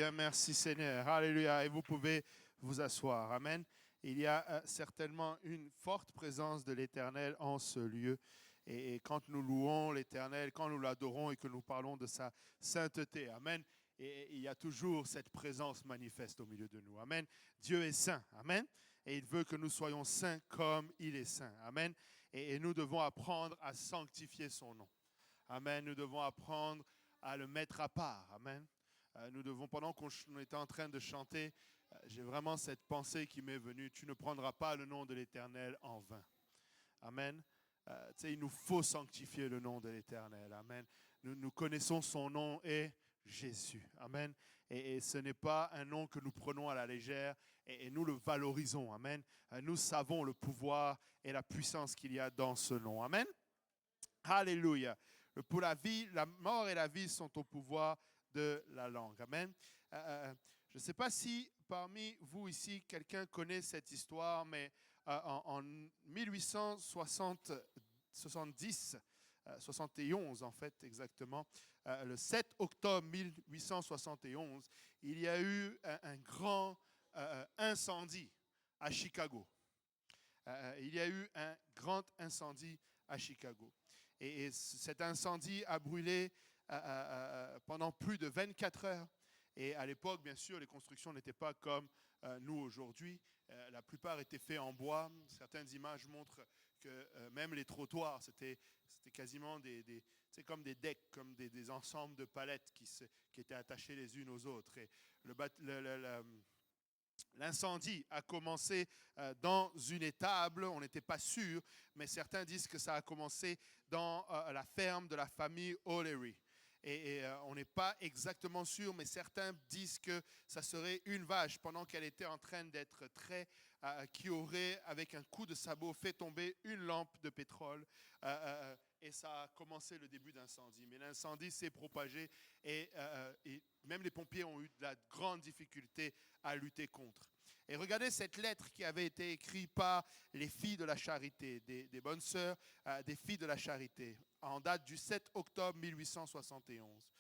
Alléluia, merci Seigneur. Alléluia. Et vous pouvez vous asseoir. Amen. Il y a certainement une forte présence de l'Éternel en ce lieu. Et quand nous louons l'Éternel, quand nous l'adorons et que nous parlons de sa sainteté, Amen, et il y a toujours cette présence manifeste au milieu de nous. Amen. Dieu est saint. Amen. Et il veut que nous soyons saints comme il est saint. Amen. Et nous devons apprendre à sanctifier son nom. Amen. Nous devons apprendre à le mettre à part. Amen. Nous devons, pendant qu'on était en train de chanter, j'ai vraiment cette pensée qui m'est venue. Tu ne prendras pas le nom de l'Éternel en vain. Amen. Il nous faut sanctifier le nom de l'Éternel. Amen. Nous connaissons son nom est Jésus. Amen. Et ce n'est pas un nom que nous prenons à la légère et nous le valorisons. Amen. Nous savons le pouvoir et la puissance qu'il y a dans ce nom. Amen. Alléluia. Pour la vie, la mort et la vie sont au pouvoir de la langue. Amen. Je ne sais pas si parmi vous ici, quelqu'un connaît cette histoire, mais en 1870, 71 en fait exactement, le 7 octobre 1871, il y a eu un grand incendie à Chicago. Il y a eu un grand incendie à Chicago. Et cet incendie a brûlé pendant plus de 24 heures. Et à l'époque, bien sûr, les constructions n'étaient pas comme nous aujourd'hui. La plupart étaient faits en bois. Certaines images montrent que même les trottoirs, c'était quasiment comme des decks, comme des ensembles de palettes qui étaient attachées les unes aux autres. Et l'incendie a commencé dans une étable, on n'était pas sûr, mais certains disent que ça a commencé dans la ferme de la famille O'Leary. Et on n'est pas exactement sûr, mais certains disent que ça serait une vache pendant qu'elle était en train d'être traite, qui aurait, avec un coup de sabot, fait tomber une lampe de pétrole. Et ça a commencé le début d'incendie. Mais l'incendie s'est propagé et même les pompiers ont eu de la grande difficulté à lutter contre. Et regardez cette lettre qui avait été écrite par les filles de la charité, des bonnes sœurs, des filles de la charité, en date du 7 octobre 1871.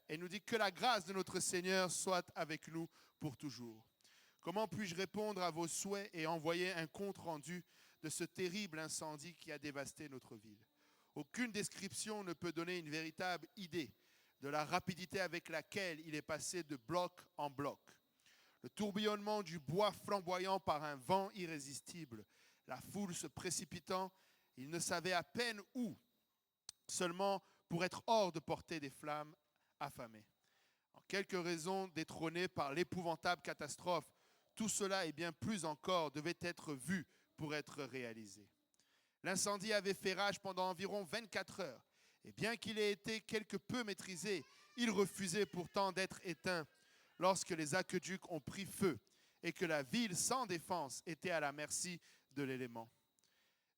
Elle nous dit que la grâce de notre Seigneur soit avec nous pour toujours. Comment puis-je répondre à vos souhaits et envoyer un compte-rendu de ce terrible incendie qui a dévasté notre ville? Aucune description ne peut donner une véritable idée de la rapidité avec laquelle il est passé de bloc en bloc. Le tourbillonnement du bois flamboyant par un vent irrésistible, la foule se précipitant, il ne savait à peine où, seulement pour être hors de portée des flammes affamées. En quelques raisons détrônées par l'épouvantable catastrophe, tout cela et bien plus encore devait être vu pour être réalisé. L'incendie avait fait rage pendant environ 24 heures, et bien qu'il ait été quelque peu maîtrisé, il refusait pourtant d'être éteint lorsque les aqueducs ont pris feu et que la ville sans défense était à la merci de l'élément.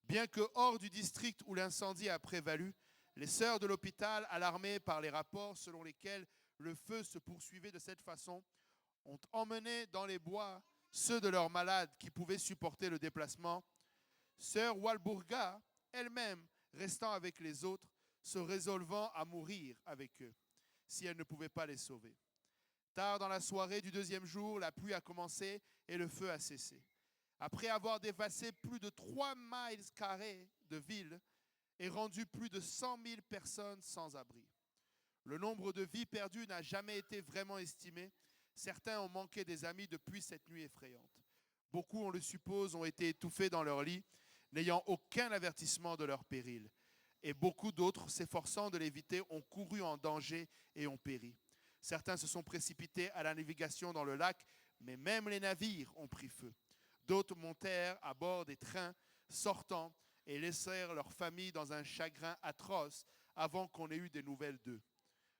Bien que hors du district où l'incendie a prévalu, les sœurs de l'hôpital, alarmées par les rapports selon lesquels le feu se poursuivait de cette façon, ont emmené dans les bois ceux de leurs malades qui pouvaient supporter le déplacement. Sœur Walburga, elle-même restant avec les autres, se résolvant à mourir avec eux, si elle ne pouvait pas les sauver. Tard dans la soirée du deuxième jour, la pluie a commencé et le feu a cessé. Après avoir dévasté plus de 3 miles carrés de ville et rendu plus de 100 000 personnes sans abri. Le nombre de vies perdues n'a jamais été vraiment estimé. Certains ont manqué des amis depuis cette nuit effrayante. Beaucoup, on le suppose, ont été étouffés dans leur lit, n'ayant aucun avertissement de leur péril. Et beaucoup d'autres, s'efforçant de l'éviter, ont couru en danger et ont péri. Certains se sont précipités à la navigation dans le lac, mais même les navires ont pris feu. D'autres montèrent à bord des trains sortants et laissèrent leurs familles dans un chagrin atroce avant qu'on ait eu des nouvelles d'eux.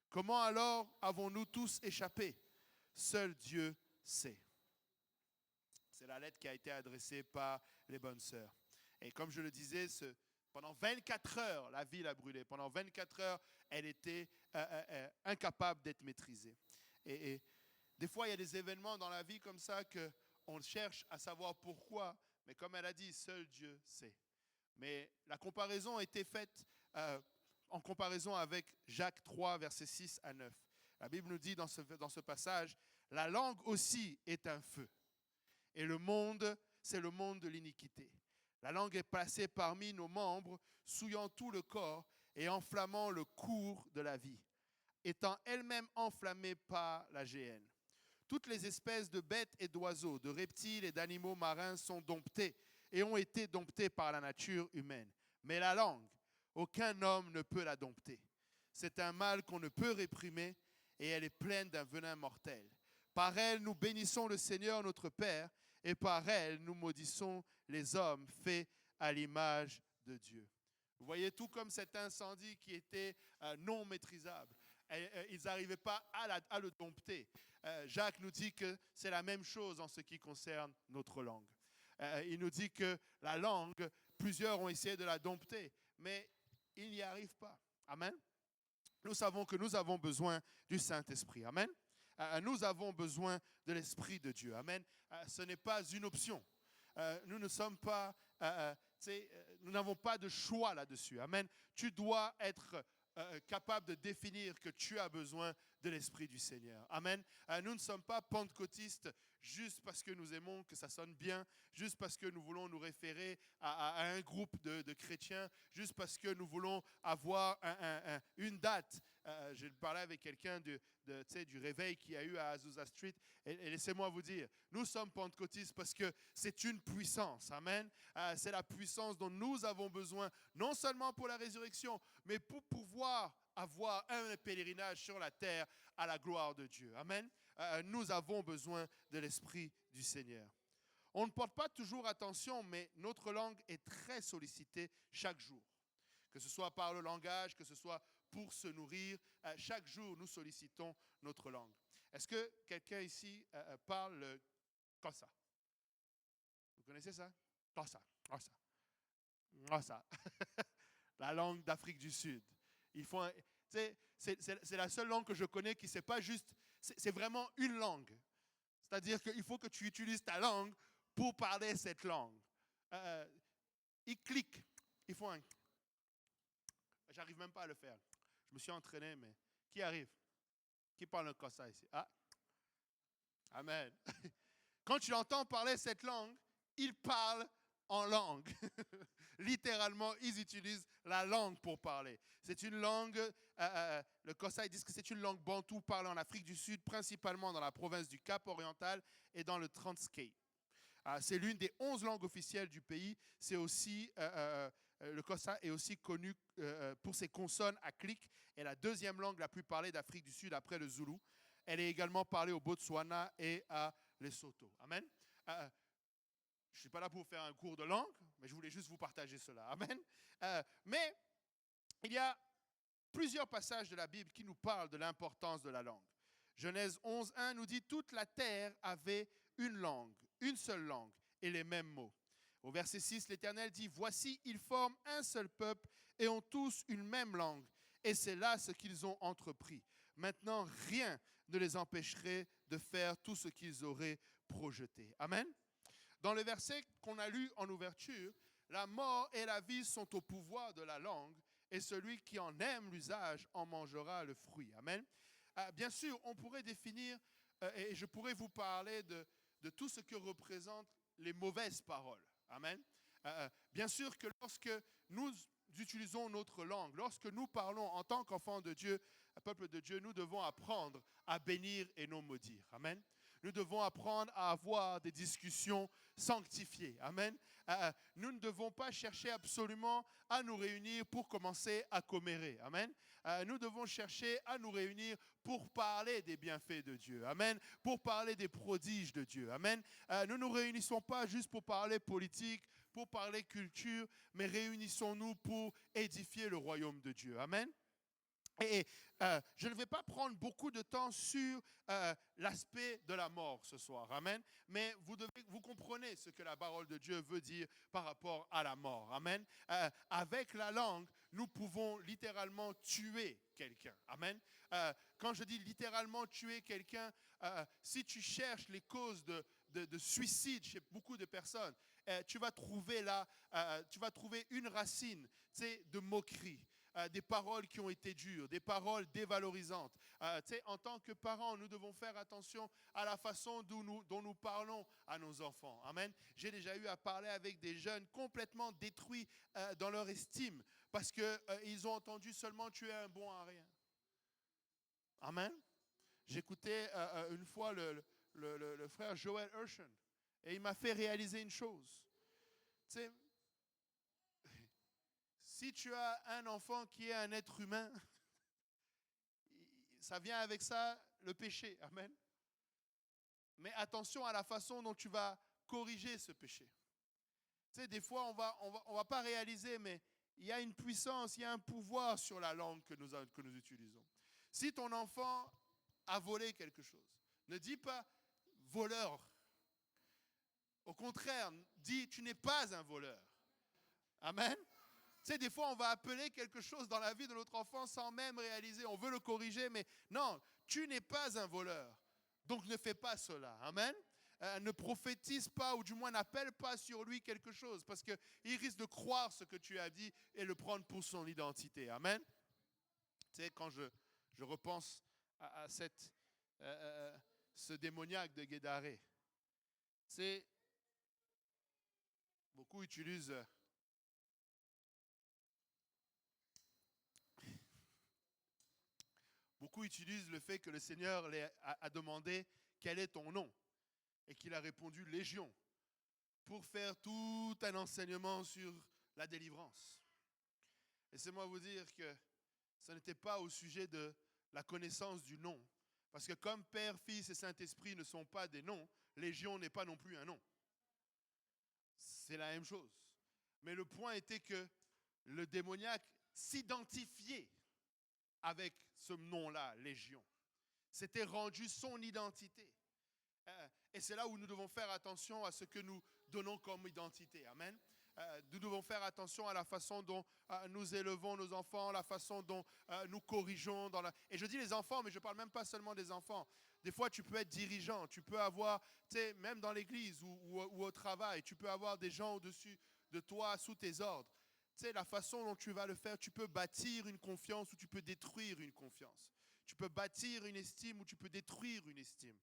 Comment alors avons-nous tous échappé? Seul Dieu sait. C'est la lettre qui a été adressée par les bonnes sœurs. Et comme je le disais, pendant 24 heures, la ville a brûlé. Pendant 24 heures, elle était incapable d'être maîtrisée. Et des fois, il y a des événements dans la vie comme ça qu'on cherche à savoir pourquoi. Mais comme elle a dit, seul Dieu sait. Mais la comparaison a été faite en comparaison avec Jacques 3, versets 6 à 9. La Bible nous dit dans ce passage, La langue aussi est un feu. Et le monde, c'est le monde de l'iniquité. La langue est placée parmi nos membres, souillant tout le corps et enflammant le cours de la vie, étant elle-même enflammée par la géhenne. Toutes les espèces de bêtes et d'oiseaux, de reptiles et d'animaux marins sont domptées et ont été domptées par la nature humaine. Mais la langue, aucun homme ne peut la dompter. C'est un mal qu'on ne peut réprimer et elle est pleine d'un venin mortel. Par elle, nous bénissons le Seigneur notre Père et par elle, nous maudissons les hommes faits à l'image de Dieu. Vous voyez, tout comme cet incendie qui était non maîtrisable. Ils n'arrivaient pas à le dompter. Jacques nous dit que c'est la même chose en ce qui concerne notre langue. Il nous dit que la langue, plusieurs ont essayé de la dompter, mais ils n'y arrivent pas. Amen. Nous savons que nous avons besoin du Saint-Esprit. Amen. Nous avons besoin de l'Esprit de Dieu. Amen. Ce n'est pas une option. Nous ne sommes pas, nous n'avons pas de choix là-dessus. Amen. Tu dois être capable de définir que tu as besoin de l'Esprit du Seigneur. Amen. Nous ne sommes pas pentecôtistes juste parce que nous aimons que ça sonne bien, juste parce que nous voulons nous référer à un groupe de chrétiens, juste parce que nous voulons avoir une date. Je parlais avec quelqu'un du réveil qu'il y a eu à Azusa Street et laissez-moi vous dire, nous sommes pentecôtistes parce que c'est une puissance. Amen. C'est la puissance dont nous avons besoin, non seulement pour la résurrection, mais pour pouvoir avoir un pèlerinage sur la terre à la gloire de Dieu. Amen. Nous avons besoin de l'Esprit du Seigneur. On ne porte pas toujours attention, mais notre langue est très sollicitée chaque jour. Que ce soit par le langage, que ce soit pour se nourrir, chaque jour nous sollicitons notre langue. Est-ce que quelqu'un ici parle le Kosa? Vous connaissez ça? Kosa, Kosa, Kosa. La langue d'Afrique du Sud. C'est la seule langue que je connais qui c'est pas juste, c'est vraiment une langue. C'est-à-dire qu'il faut que tu utilises ta langue pour parler cette langue. Ils cliquent, ils font un... J'arrive même pas à le faire. Je me suis entraîné, mais qui arrive? Qui parle comme ça ici? Ah, amen. Quand tu entends parler cette langue, ils parlent en langue. Littéralement, ils utilisent la langue pour parler. C'est une langue, le Kosa, ils disent que c'est une langue bantoue parlée en Afrique du Sud, principalement dans la province du Cap oriental et dans le Transkei. C'est l'une des 11 langues officielles du pays. C'est aussi, le Kosa est aussi connu pour ses consonnes à clic et la deuxième langue la plus parlée d'Afrique du Sud après le Zoulou. Elle est également parlée au Botswana et à Lesotho. Amen. Je ne suis pas là pour vous faire un cours de langue, mais je voulais juste vous partager cela. Amen. Mais il y a plusieurs passages de la Bible qui nous parlent de l'importance de la langue. Genèse 11:1 nous dit « Toute la terre avait une langue, une seule langue et les mêmes mots. » Au verset 6, l'Éternel dit « Voici, ils forment un seul peuple et ont tous une même langue. Et c'est là ce qu'ils ont entrepris. Maintenant, rien ne les empêcherait de faire tout ce qu'ils auraient projeté. » Amen. Dans le verset qu'on a lu en ouverture, la mort et la vie sont au pouvoir de la langue et celui qui en aime l'usage en mangera le fruit. Amen. Bien sûr, on pourrait définir, et je pourrais vous parler de tout ce que représentent les mauvaises paroles. Amen. Bien sûr que lorsque nous utilisons notre langue, lorsque nous parlons en tant qu'enfants de Dieu, peuple de Dieu, nous devons apprendre à bénir et non maudire. Amen. Nous devons apprendre à avoir des discussions sanctifiées. Amen. Nous ne devons pas chercher absolument à nous réunir pour commencer à commérer. Amen. Nous devons chercher à nous réunir pour parler des bienfaits de Dieu. Amen. Pour parler des prodiges de Dieu. Amen. Nous ne nous réunissons pas juste pour parler politique, pour parler culture, mais réunissons-nous pour édifier le royaume de Dieu. Amen. Et je ne vais pas prendre beaucoup de temps sur l'aspect de la mort ce soir. Amen. Mais vous comprenez ce que la parole de Dieu veut dire par rapport à la mort. Amen. Avec la langue, nous pouvons littéralement tuer quelqu'un. Amen. Quand je dis littéralement tuer quelqu'un, si tu cherches les causes de suicide chez beaucoup de personnes, tu vas trouver une racine, de moquerie. des paroles qui ont été dures, des paroles dévalorisantes. En tant que parents, nous devons faire attention à la façon dont nous parlons à nos enfants. Amen. J'ai déjà eu à parler avec des jeunes complètement détruits dans leur estime parce qu'ils ont entendu seulement tu es un bon à rien. Amen. J'écoutais une fois le frère Joel Urshan et il m'a fait réaliser une chose. Tu sais, si tu as un enfant qui est un être humain, ça vient avec ça le péché. Amen. Mais attention à la façon dont tu vas corriger ce péché. Tu sais, des fois, on va pas réaliser, mais il y a une puissance, il y a un pouvoir sur la langue que nous utilisons. Si ton enfant a volé quelque chose, ne dis pas voleur. Au contraire, dis tu n'es pas un voleur. Amen. Tu sais, des fois, on va appeler quelque chose dans la vie de notre enfant sans même réaliser. On veut le corriger, mais non, tu n'es pas un voleur. Donc, ne fais pas cela. Amen. Ne prophétise pas, ou du moins n'appelle pas sur lui quelque chose, parce qu'il risque de croire ce que tu as dit et le prendre pour son identité. Amen. Tu sais, quand je repense à ce démoniaque de Guédaré, tu sais, beaucoup utilisent le fait que le Seigneur a demandé quel est ton nom et qu'il a répondu Légion pour faire tout un enseignement sur la délivrance. Laissez-moi vous dire que ce n'était pas au sujet de la connaissance du nom. Parce que comme Père, Fils et Saint-Esprit ne sont pas des noms, Légion n'est pas non plus un nom. C'est la même chose. Mais le point était que le démoniaque s'identifiait avec ce nom-là, Légion. C'était rendu son identité. Et c'est là où nous devons faire attention à ce que nous donnons comme identité. Amen. Nous devons faire attention à la façon dont nous élevons nos enfants, la façon dont nous corrigeons. Et je dis les enfants, mais je ne parle même pas seulement des enfants. Des fois, tu peux être dirigeant, tu peux avoir, tu sais, même dans l'église ou au travail, tu peux avoir des gens au-dessus de toi, sous tes ordres. Tu sais, la façon dont tu vas le faire, tu peux bâtir une confiance ou tu peux détruire une confiance. Tu peux bâtir une estime ou tu peux détruire une estime.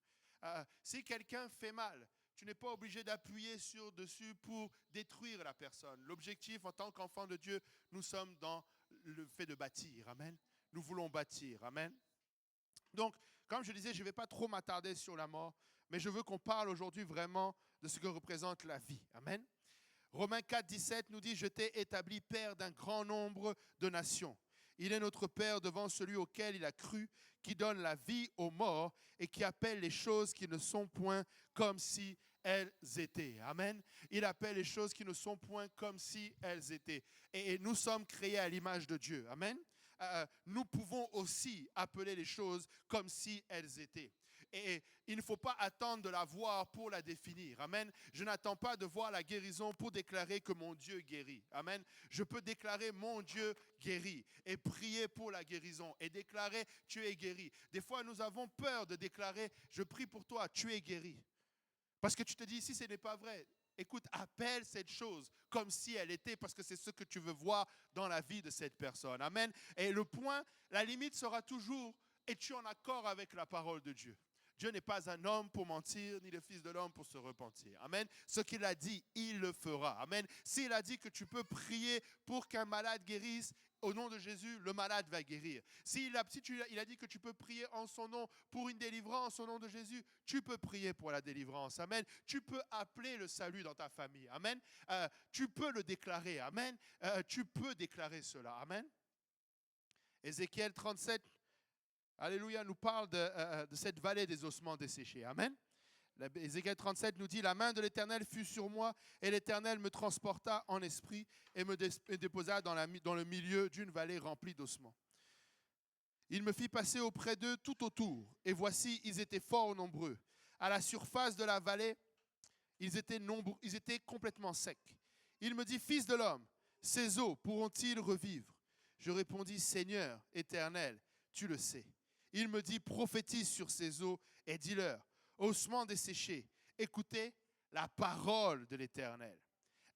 Si quelqu'un fait mal, tu n'es pas obligé d'appuyer dessus pour détruire la personne. L'objectif en tant qu'enfant de Dieu, nous sommes dans le fait de bâtir. Amen. Nous voulons bâtir. Amen. Donc, comme je disais, je ne vais pas trop m'attarder sur la mort, mais je veux qu'on parle aujourd'hui vraiment de ce que représente la vie. Amen. Romains 4, 17 nous dit « Je t'ai établi père d'un grand nombre de nations. Il est notre Père devant celui auquel il a cru, qui donne la vie aux morts et qui appelle les choses qui ne sont point comme si elles étaient. » Amen. Il appelle les choses qui ne sont point comme si elles étaient. Et nous sommes créés à l'image de Dieu. Amen. Nous pouvons aussi appeler les choses comme si elles étaient. Et il ne faut pas attendre de la voir pour la définir. Amen. Je n'attends pas de voir la guérison pour déclarer que mon Dieu guérit. Amen. Je peux déclarer mon Dieu guérit et prier pour la guérison et déclarer tu es guéri. Des fois, nous avons peur de déclarer je prie pour toi, tu es guéri. Parce que tu te dis si ce n'est pas vrai. Écoute, appelle cette chose comme si elle était, parce que c'est ce que tu veux voir dans la vie de cette personne. Amen. Et le point, la limite sera toujours, es-tu en accord avec la parole de Dieu? Dieu n'est pas un homme pour mentir, ni le fils de l'homme pour se repentir. Amen. Ce qu'il a dit, il le fera. Amen. S'il a dit que tu peux prier pour qu'un malade guérisse, au nom de Jésus, le malade va guérir. Il a dit que tu peux prier en son nom pour une délivrance au nom de Jésus, tu peux prier pour la délivrance. Amen. Tu peux appeler le salut dans ta famille. Amen. Tu peux le déclarer. Amen. Tu peux déclarer cela. Amen. Ézéchiel 37, alléluia, nous parle de cette vallée des ossements desséchés. Amen. Ézéchiel 37 nous dit « La main de l'Éternel fut sur moi, et l'Éternel me transporta en esprit et me déposa dans le milieu d'une vallée remplie d'ossements. Il me fit passer auprès d'eux tout autour, et voici, ils étaient fort nombreux. À la surface de la vallée, ils étaient complètement secs. Il me dit « Fils de l'homme, ces eaux pourront-ils revivre ?» Je répondis « Seigneur éternel, tu le sais. » Il me dit « Prophétise sur ces eaux et dis-leur, ossements desséchés, écoutez la parole de l'Éternel.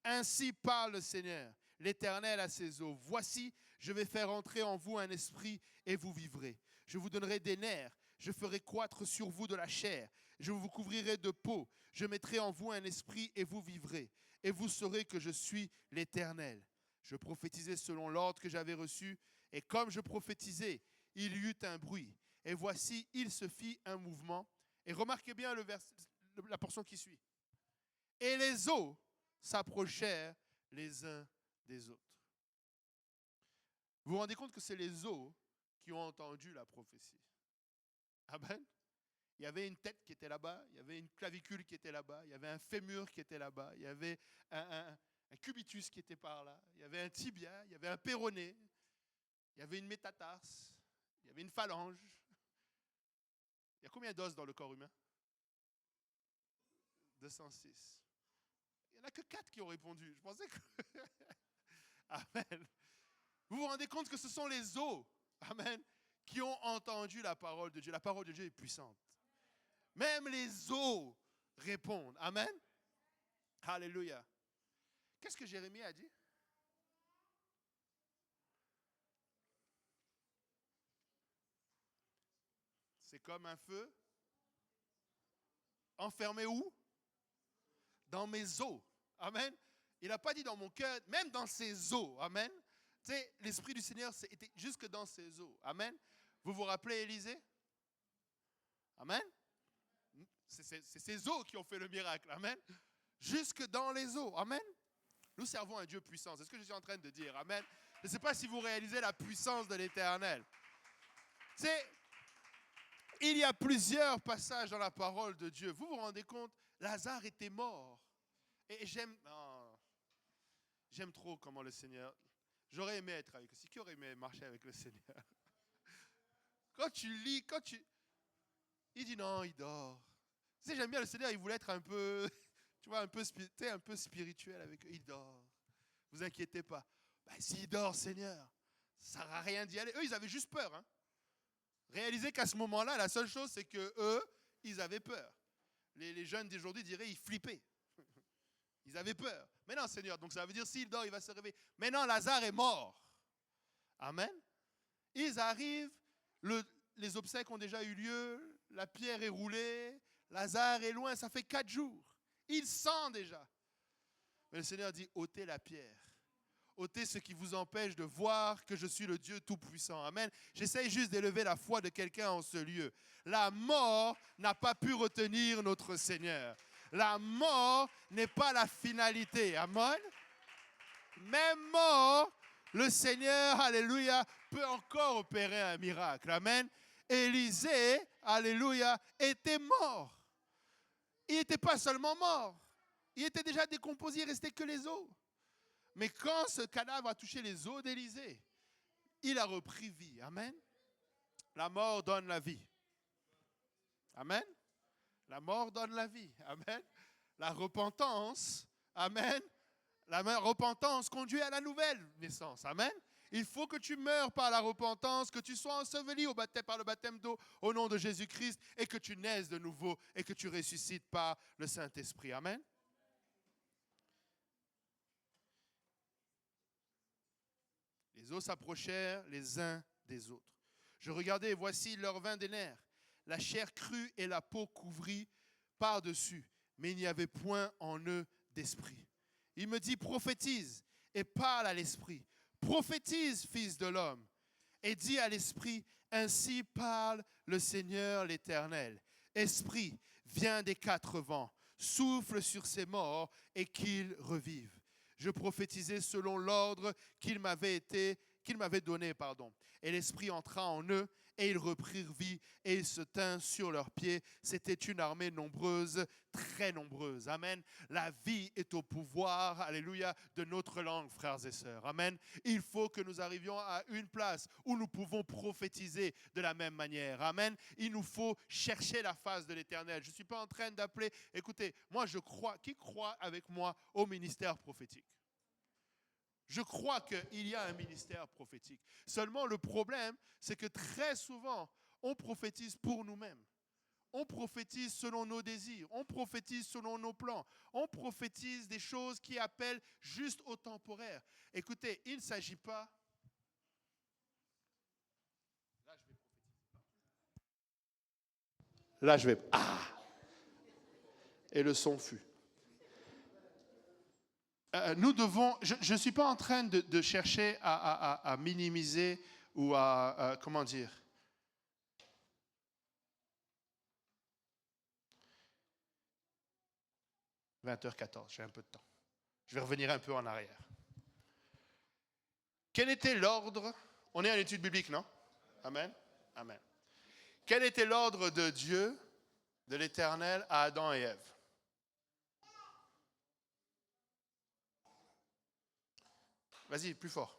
Ainsi parle le Seigneur. l'Éternel à ses eaux. Voici, je vais faire entrer en vous un esprit et vous vivrez. Je vous donnerai des nerfs, je ferai croître sur vous de la chair, je vous couvrirai de peau, je mettrai en vous un esprit et vous vivrez. Et vous saurez que je suis l'Éternel. Je prophétisais selon l'ordre que j'avais reçu, et comme je prophétisais, il y eut un bruit. Et voici, il se fit un mouvement. Et remarquez bien la portion qui suit. Et les eaux s'approchèrent les uns des autres. Vous vous rendez compte que c'est les eaux qui ont entendu la prophétie. Amen. Il y avait une tête qui était là-bas, il y avait une clavicule qui était là-bas, il y avait un fémur qui était là-bas, il y avait un cubitus qui était par là, il y avait un tibia, il y avait un péroné, il y avait une métatarse, il y avait une phalange. Il y a combien d'os dans le corps humain? 206. Il n'y en a que 4 qui ont répondu. Je pensais que... Amen. Vous vous rendez compte que ce sont les os, amen, qui ont entendu la parole de Dieu. La parole de Dieu est puissante. Même les os répondent. Amen. Alléluia. Qu'est-ce que Jérémie a dit? C'est comme un feu. Enfermé où? Dans mes os. Amen. Il n'a pas dit dans mon cœur, même dans ses os. Amen. Tu sais, l'Esprit du Seigneur était jusque dans ses os. Amen. Vous vous rappelez Élisée? Amen. C'est ses os qui ont fait le miracle. Amen. Jusque dans les os. Amen. Nous servons un Dieu puissant. C'est ce que je suis en train de dire. Amen. Je ne sais pas si vous réalisez la puissance de l'Éternel. C'est... Il y a plusieurs passages dans la parole de Dieu. Vous vous rendez compte, Lazare était mort. Et j'aime trop comment le Seigneur... J'aurais aimé être avec lui. Qui aurait aimé marcher avec le Seigneur? Quand tu lis, il dit non, il dort. Tu sais, j'aime bien le Seigneur, il voulait être un peu, tu vois, un peu spirituel avec eux. Il dort. Vous inquiétez pas. Ben, s'il dort, Seigneur, ça ne sert à rien d'y aller. Eux, ils avaient juste peur. Hein. Réalisez qu'à ce moment-là, la seule chose, c'est que eux, ils avaient peur. Les jeunes d'aujourd'hui diraient, ils flippaient. Ils avaient peur. Mais non, Seigneur, donc ça veut dire s'il dort, il va se réveiller. Mais non, Lazare est mort. Amen. Ils arrivent, les obsèques ont déjà eu lieu, la pierre est roulée, Lazare est loin, ça fait 4 jours. Il sent déjà. Mais le Seigneur dit, ôtez la pierre. Ôtez ce qui vous empêche de voir que je suis le Dieu Tout-Puissant. Amen. J'essaye juste d'élever la foi de quelqu'un en ce lieu. La mort n'a pas pu retenir notre Seigneur. La mort n'est pas la finalité. Amen. Même mort, le Seigneur, alléluia, peut encore opérer un miracle. Amen. Élisée, alléluia, était mort. Il n'était pas seulement mort. Il était déjà décomposé, il ne restait que les os. Mais quand ce cadavre a touché les os d'Élisée, il a repris vie. Amen. La mort donne la vie. Amen. La mort donne la vie. Amen. La repentance, amen. La repentance conduit à la nouvelle naissance. Amen. Il faut que tu meurs par la repentance, que tu sois enseveli par le baptême d'eau au nom de Jésus-Christ et que tu naisses de nouveau et que tu ressuscites par le Saint-Esprit. Amen. Les os s'approchèrent les uns des autres. Je regardais et voici, leur vint des nerfs. La chair crue et la peau couvrit par-dessus, mais il n'y avait point en eux d'esprit. Il me dit, prophétise et parle à l'esprit. Prophétise, fils de l'homme, et dis à l'esprit, ainsi parle le Seigneur l'Éternel. Esprit, viens des 4 vents, souffle sur ces morts et qu'ils revivent. Je prophétisais selon l'ordre qu'il m'avait donné. Et l'Esprit entra en eux, et ils reprirent vie, et ils se tinrent sur leurs pieds. C'était une armée nombreuse, très nombreuse. Amen. La vie est au pouvoir, alléluia, de notre langue, frères et sœurs. Amen. Il faut que nous arrivions à une place où nous pouvons prophétiser de la même manière. Amen. Il nous faut chercher la face de l'Éternel. Je ne suis pas en train d'appeler, écoutez, moi je crois, qui croit avec moi au ministère prophétique? Je crois qu'il y a un ministère prophétique. Seulement, le problème, c'est que très souvent, on prophétise pour nous-mêmes. On prophétise selon nos désirs. On prophétise selon nos plans. On prophétise des choses qui appellent juste au temporaire. Écoutez, il ne s'agit pas... Là, je vais... Ah! Et le son fut. Nous devons... Je ne suis pas en train de chercher à minimiser ou à... comment dire? « 20h14, j'ai un peu de temps. Je vais revenir un peu en arrière. Quel était l'ordre? On est en étude biblique, non? Amen. Amen. Quel était l'ordre de Dieu, de l'Éternel, à Adam et Ève? Vas-y, plus fort.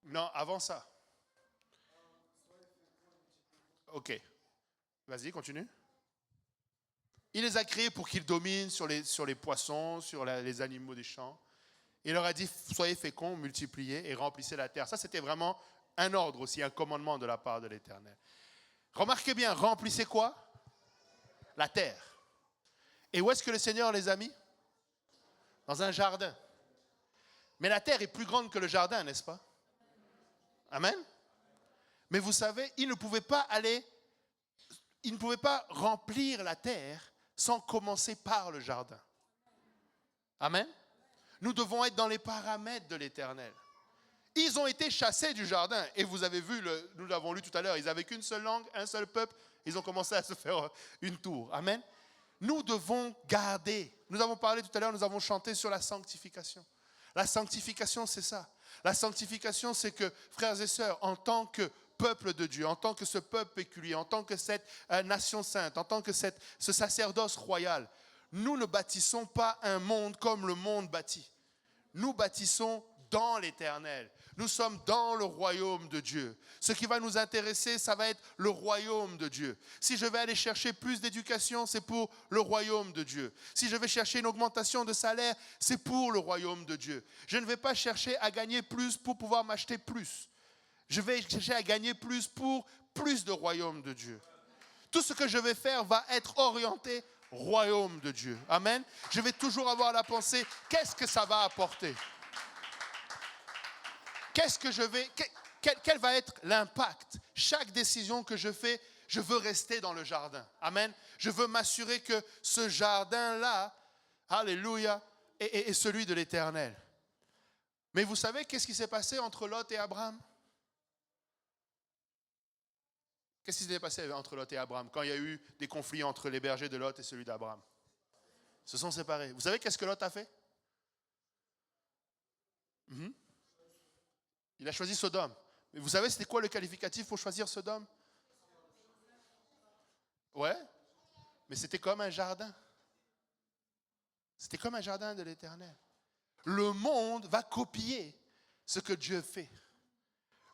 Non, avant ça. Ok. Vas-y, continue. Il les a créés pour qu'ils dominent sur les poissons, sur les animaux des champs. Il leur a dit, soyez féconds, multipliez et remplissez la terre. Ça, c'était vraiment un ordre aussi, un commandement de la part de l'Éternel. Remarquez bien, remplissez quoi? La terre. Et où est-ce que le Seigneur les a mis? Dans un jardin. Mais la terre est plus grande que le jardin, n'est-ce pas? Amen. Mais vous savez, il ne pouvait pas remplir la terre sans commencer par le jardin. Amen. Nous devons être dans les paramètres de l'Éternel. Ils ont été chassés du jardin. Et vous avez vu, nous l'avons lu tout à l'heure, ils n'avaient qu'une seule langue, un seul peuple. Ils ont commencé à se faire une tour. Amen. Nous devons garder. Nous avons parlé tout à l'heure, nous avons chanté sur la sanctification. La sanctification, c'est ça. La sanctification, c'est que, frères et sœurs, en tant que peuple de Dieu, en tant que ce peuple péculier, en tant que cette nation sainte, en tant que ce sacerdoce royal, nous ne bâtissons pas un monde comme le monde bâtit. Nous bâtissons dans l'Éternel. Nous sommes dans le royaume de Dieu. Ce qui va nous intéresser, ça va être le royaume de Dieu. Si je vais aller chercher plus d'éducation, c'est pour le royaume de Dieu. Si je vais chercher une augmentation de salaire, c'est pour le royaume de Dieu. Je ne vais pas chercher à gagner plus pour pouvoir m'acheter plus. Je vais chercher à gagner plus pour plus de royaume de Dieu. Tout ce que je vais faire va être orienté royaume de Dieu. Amen. Je vais toujours avoir la pensée, qu'est-ce que ça va apporter? Quel va être l'impact? Chaque décision que je fais, je veux rester dans le jardin. Amen. Je veux m'assurer que ce jardin-là, alléluia, est celui de l'Éternel. Mais vous savez qu'est-ce qui s'est passé entre Lot et Abraham? Qu'est-ce qui s'est passé entre Lot et Abraham quand il y a eu des conflits entre les bergers de Lot et celui d'Abraham? Ils se sont séparés. Vous savez qu'est-ce que Lot a fait? Il a choisi Sodome. Mais vous savez c'était quoi le qualificatif pour choisir Sodome? Ouais, mais c'était comme un jardin. C'était comme un jardin de l'Éternel. Le monde va copier ce que Dieu fait.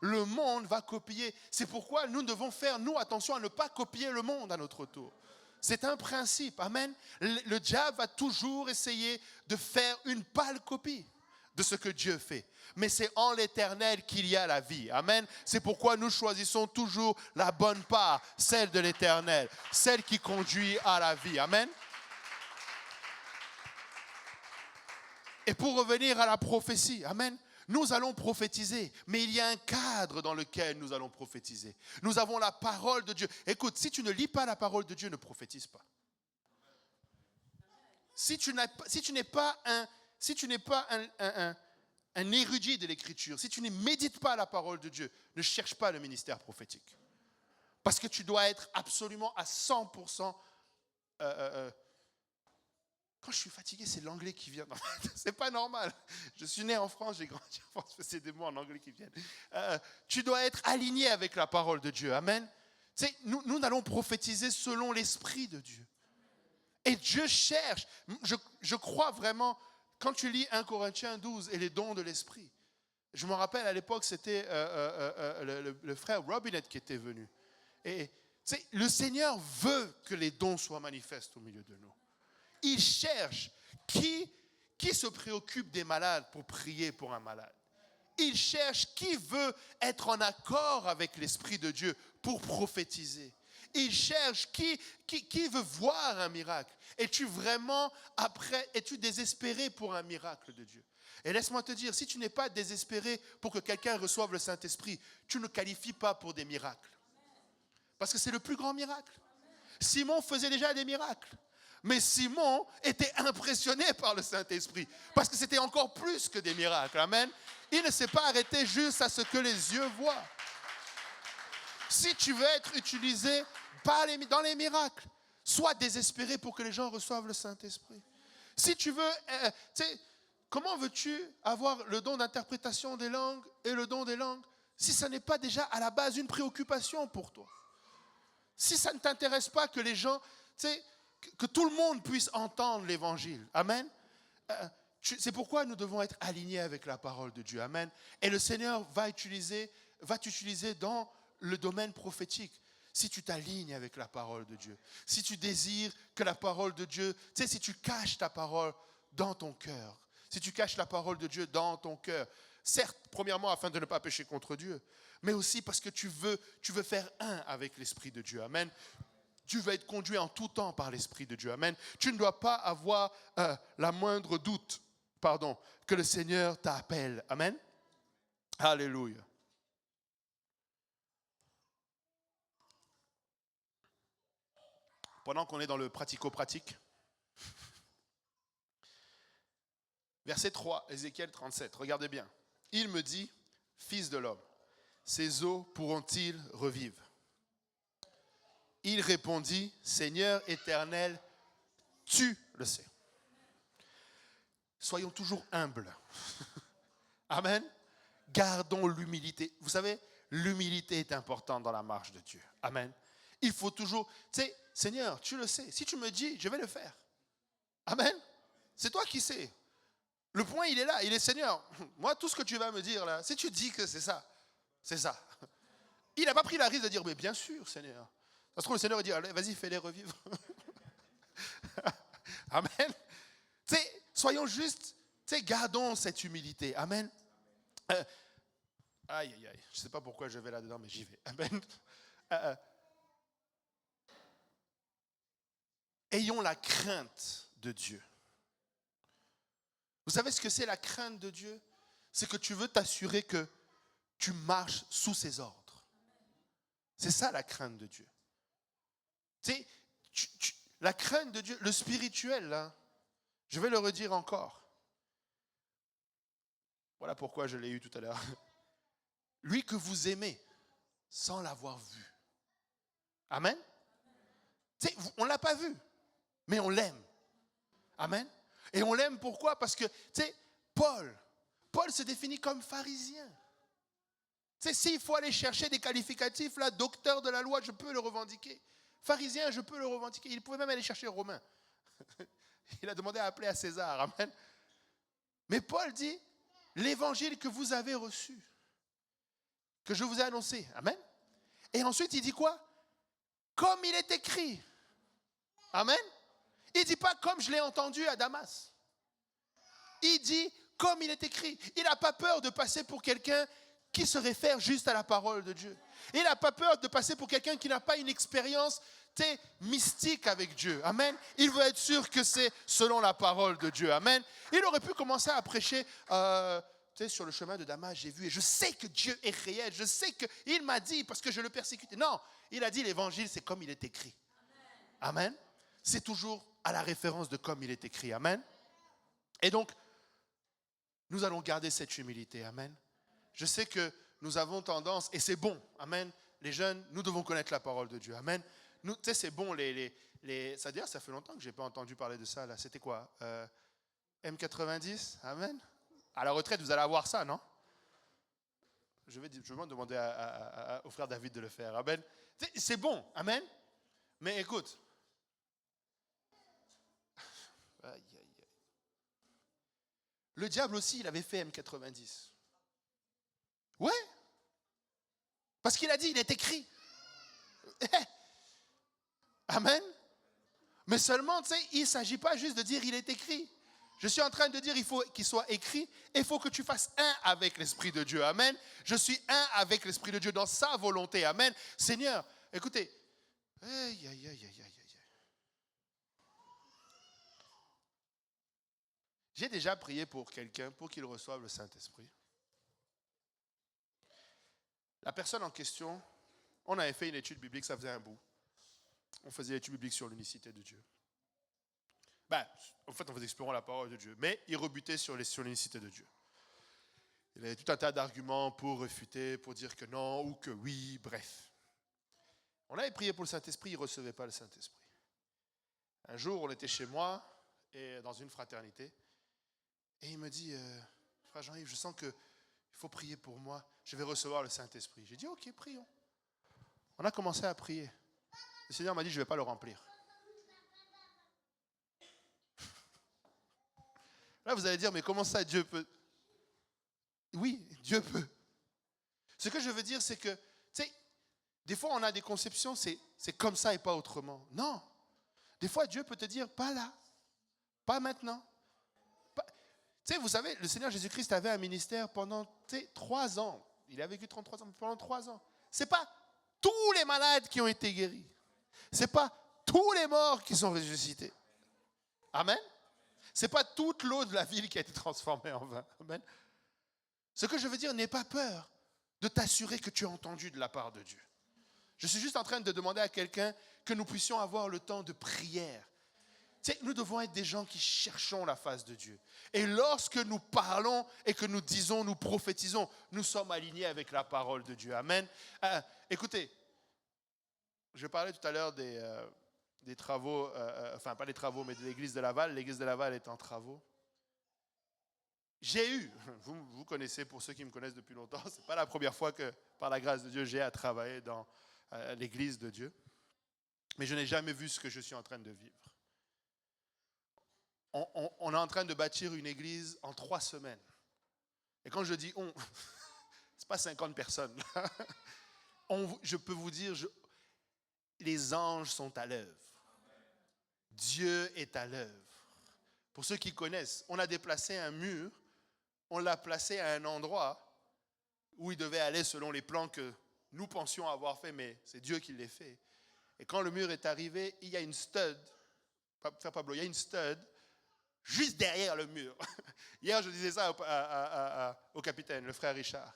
Le monde va copier. C'est pourquoi nous devons faire, nous, attention à ne pas copier le monde à notre tour. C'est un principe. Amen. Le diable va toujours essayer de faire une pâle copie de ce que Dieu fait. Mais c'est en l'Éternel qu'il y a la vie. Amen. C'est pourquoi nous choisissons toujours la bonne part, celle de l'Éternel, celle qui conduit à la vie. Amen. Et pour revenir à la prophétie, amen, nous allons prophétiser, mais il y a un cadre dans lequel nous allons prophétiser. Nous avons la parole de Dieu. Écoute, si tu ne lis pas la parole de Dieu, ne prophétise pas. Si tu n'es pas un érudit de l'Écriture, si tu ne médites pas la parole de Dieu, ne cherche pas le ministère prophétique. Parce que tu dois être absolument à 100%... Quand je suis fatigué, c'est l'anglais qui vient. C'est pas normal. Je suis né en France, j'ai grandi en France, c'est des mots en anglais qui viennent. Tu dois être aligné avec la parole de Dieu. Amen. Tu sais, nous allons prophétiser selon l'Esprit de Dieu. Et Dieu cherche. Je crois vraiment, quand tu lis 1 Corinthiens 12 et les dons de l'Esprit, je me rappelle à l'époque, c'était le frère Robinette qui était venu. Et tu sais, le Seigneur veut que les dons soient manifestes au milieu de nous. Il cherche qui se préoccupe des malades pour prier pour un malade. Il cherche qui veut être en accord avec l'Esprit de Dieu pour prophétiser. Il cherche qui veut voir un miracle. Es-tu vraiment es-tu désespéré pour un miracle de Dieu? Et laisse-moi te dire, si tu n'es pas désespéré pour que quelqu'un reçoive le Saint-Esprit, tu ne qualifies pas pour des miracles. Parce que c'est le plus grand miracle. Simon faisait déjà des miracles. Mais Simon était impressionné par le Saint-Esprit. Parce que c'était encore plus que des miracles. Amen. Il ne s'est pas arrêté juste à ce que les yeux voient. Si tu veux être utilisé dans les miracles, sois désespéré pour que les gens reçoivent le Saint-Esprit. Si tu veux, comment veux-tu avoir le don d'interprétation des langues et le don des langues si ça n'est pas déjà à la base une préoccupation pour toi? Si ça ne t'intéresse pas que les gens, que tout le monde puisse entendre l'évangile. Amen. C'est pourquoi nous devons être alignés avec la parole de Dieu. Amen. Et le Seigneur va t'utiliser dans le domaine prophétique. Si tu t'alignes avec la parole de Dieu. Si tu désires que la parole de Dieu, si tu caches ta parole dans ton cœur. Si tu caches la parole de Dieu dans ton cœur. Certes, premièrement, afin de ne pas pécher contre Dieu. Mais aussi parce que tu veux faire un avec l'Esprit de Dieu. Amen. Tu veux être conduit en tout temps par l'Esprit de Dieu. Amen. Tu ne dois pas avoir la moindre doute, que le Seigneur t'appelle. Amen. Alléluia. Pendant qu'on est dans le pratico-pratique, verset 3, Ézéchiel 37, regardez bien. Il me dit, fils de l'homme, ces eaux pourront-ils revivre? Il répondit, Seigneur éternel, tu le sais. Soyons toujours humbles. Amen. Gardons l'humilité. Vous savez, l'humilité est importante dans la marche de Dieu. Amen. Il faut toujours, Seigneur, tu le sais. Si tu me dis, je vais le faire. Amen. C'est toi qui sais. Le point, il est là. Il est, Seigneur, moi, tout ce que tu vas me dire là, si tu dis que c'est ça, c'est ça. Il n'a pas pris la risque de dire, mais bien sûr, Seigneur. Ça se trouve, le Seigneur va dire, allez, vas-y, fais-les revivre. Amen. Soyons justes, gardons cette humilité. Amen. Aïe. Je ne sais pas pourquoi je vais là-dedans, mais j'y vais. Amen. Ayons la crainte de Dieu. Vous savez ce que c'est la crainte de Dieu? C'est que tu veux t'assurer que tu marches sous ses ordres. C'est ça la crainte de Dieu. La crainte de Dieu, le spirituel, là, je vais le redire encore. Voilà pourquoi je l'ai eu tout à l'heure. Lui que vous aimez sans l'avoir vu. Amen. On ne l'a pas vu, mais on l'aime. Amen. Et on l'aime pourquoi? Parce que, Paul se définit comme pharisien. S'il faut aller chercher des qualificatifs, là, docteur de la loi, je peux le revendiquer. Pharisien, je peux le revendiquer. Il pouvait même aller chercher Romain. Il a demandé à appeler à César. Amen. Mais Paul dit, l'évangile que vous avez reçu, que je vous ai annoncé. Amen. Et ensuite, il dit quoi? Comme il est écrit. Amen. Il ne dit pas comme je l'ai entendu à Damas. Il dit comme il est écrit. Il n'a pas peur de passer pour quelqu'un qui se réfère juste à la parole de Dieu. Il n'a pas peur de passer pour quelqu'un qui n'a pas une expérience mystique avec Dieu. Amen. Il veut être sûr que c'est selon la parole de Dieu. Amen. Il aurait pu commencer à prêcher sur le chemin de Damas, j'ai vu, et je sais que Dieu est réel. Je sais qu'il m'a dit parce que je le persécutais. Non, il a dit l'évangile, c'est comme il est écrit. Amen. C'est toujours à la référence de comme il est écrit. Amen. Et donc, nous allons garder cette humilité. Amen. Je sais que nous avons tendance, et c'est bon, amen, les jeunes, nous devons connaître la parole de Dieu. Amen. Nous, c'est bon, c'est-à-dire, ça fait longtemps que je n'ai pas entendu parler de ça. Là. C'était quoi M90. Amen. À la retraite, vous allez avoir ça, non? Je vais demander au frère David de le faire. Amen. C'est bon. Amen. Mais écoute. Aïe. Le diable aussi, il avait fait M90. Ouais. Parce qu'il a dit, il est écrit. Amen. Mais seulement, il ne s'agit pas juste de dire il est écrit. Je suis en train de dire, il faut qu'il soit écrit, et il faut que tu fasses un avec l'Esprit de Dieu. Amen. Je suis un avec l'Esprit de Dieu dans sa volonté. Amen. Seigneur, écoutez. Aïe, aïe, aïe, aïe, aïe, aïe. J'ai déjà prié pour quelqu'un pour qu'il reçoive le Saint-Esprit. La personne en question, on avait fait une étude biblique, ça faisait un bout. On faisait l'étude biblique sur l'unicité de Dieu. En fait, on faisait explorer la parole de Dieu, mais il rebutait sur l'unicité de Dieu. Il y avait tout un tas d'arguments pour refuter, pour dire que non ou que oui, bref. On avait prié pour le Saint-Esprit, il ne recevait pas le Saint-Esprit. Un jour, on était chez moi, et dans une fraternité, et il me dit, frère Jean-Yves, je sens qu'il faut prier pour moi, je vais recevoir le Saint-Esprit. J'ai dit, ok, prions. On a commencé à prier. Le Seigneur m'a dit, je ne vais pas le remplir. Là, vous allez dire, mais comment ça, Dieu peut? Oui, Dieu peut. Ce que je veux dire, c'est que, tu sais, des fois, on a des conceptions, c'est comme ça et pas autrement. Non. Des fois, Dieu peut te dire, pas là, pas maintenant. Tu sais, vous savez, le Seigneur Jésus-Christ avait un ministère pendant 3 ans. Il a vécu 33 ans, mais pendant 3 ans. Ce n'est pas tous les malades qui ont été guéris. Ce n'est pas tous les morts qui sont ressuscités. Amen. Ce n'est pas toute l'eau de la ville qui a été transformée en vin. Amen. Ce que je veux dire, n'aie pas peur de t'assurer que tu as entendu de la part de Dieu. Je suis juste en train de demander à quelqu'un que nous puissions avoir le temps de prière. Tu sais, nous devons être des gens qui cherchons la face de Dieu. Et lorsque nous parlons et que nous disons, nous prophétisons, nous sommes alignés avec la parole de Dieu. Amen. Écoutez, je parlais tout à l'heure des travaux, enfin pas des travaux, mais de l'église de Laval. L'église de Laval est en travaux. J'ai eu, vous connaissez pour ceux qui me connaissent depuis longtemps, ce n'est pas la première fois que, par la grâce de Dieu, j'ai à travailler dans l'église de Dieu. Mais je n'ai jamais vu ce que je suis en train de vivre. On est en train de bâtir une église en 3 semaines. Et quand je dis on, ce n'est pas 50 personnes. Je peux vous dire, les anges sont à l'œuvre. Dieu est à l'œuvre. Pour ceux qui connaissent, on a déplacé un mur, on l'a placé à un endroit où il devait aller selon les plans que nous pensions avoir fait, mais c'est Dieu qui les fait. Et quand le mur est arrivé, il y a une stud, Frère Pablo, il y a une stud juste derrière le mur. Hier, je disais ça au capitaine, le frère Richard.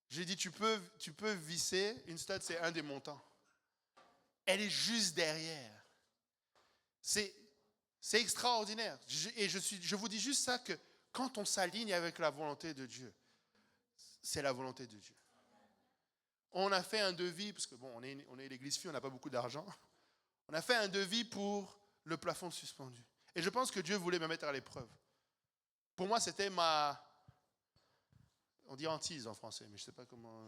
J'ai dit, tu peux visser, une stud, c'est un des montants. Elle est juste derrière. C'est extraordinaire. Et je vous dis juste ça, que quand on s'aligne avec la volonté de Dieu, c'est la volonté de Dieu. On a fait un devis, parce que bon, on est l'église fille, on n'a pas beaucoup d'argent. On a fait un devis pour le plafond suspendu. Et je pense que Dieu voulait me mettre à l'épreuve. Pour moi, c'était on dit hantise en français, mais je ne sais pas comment...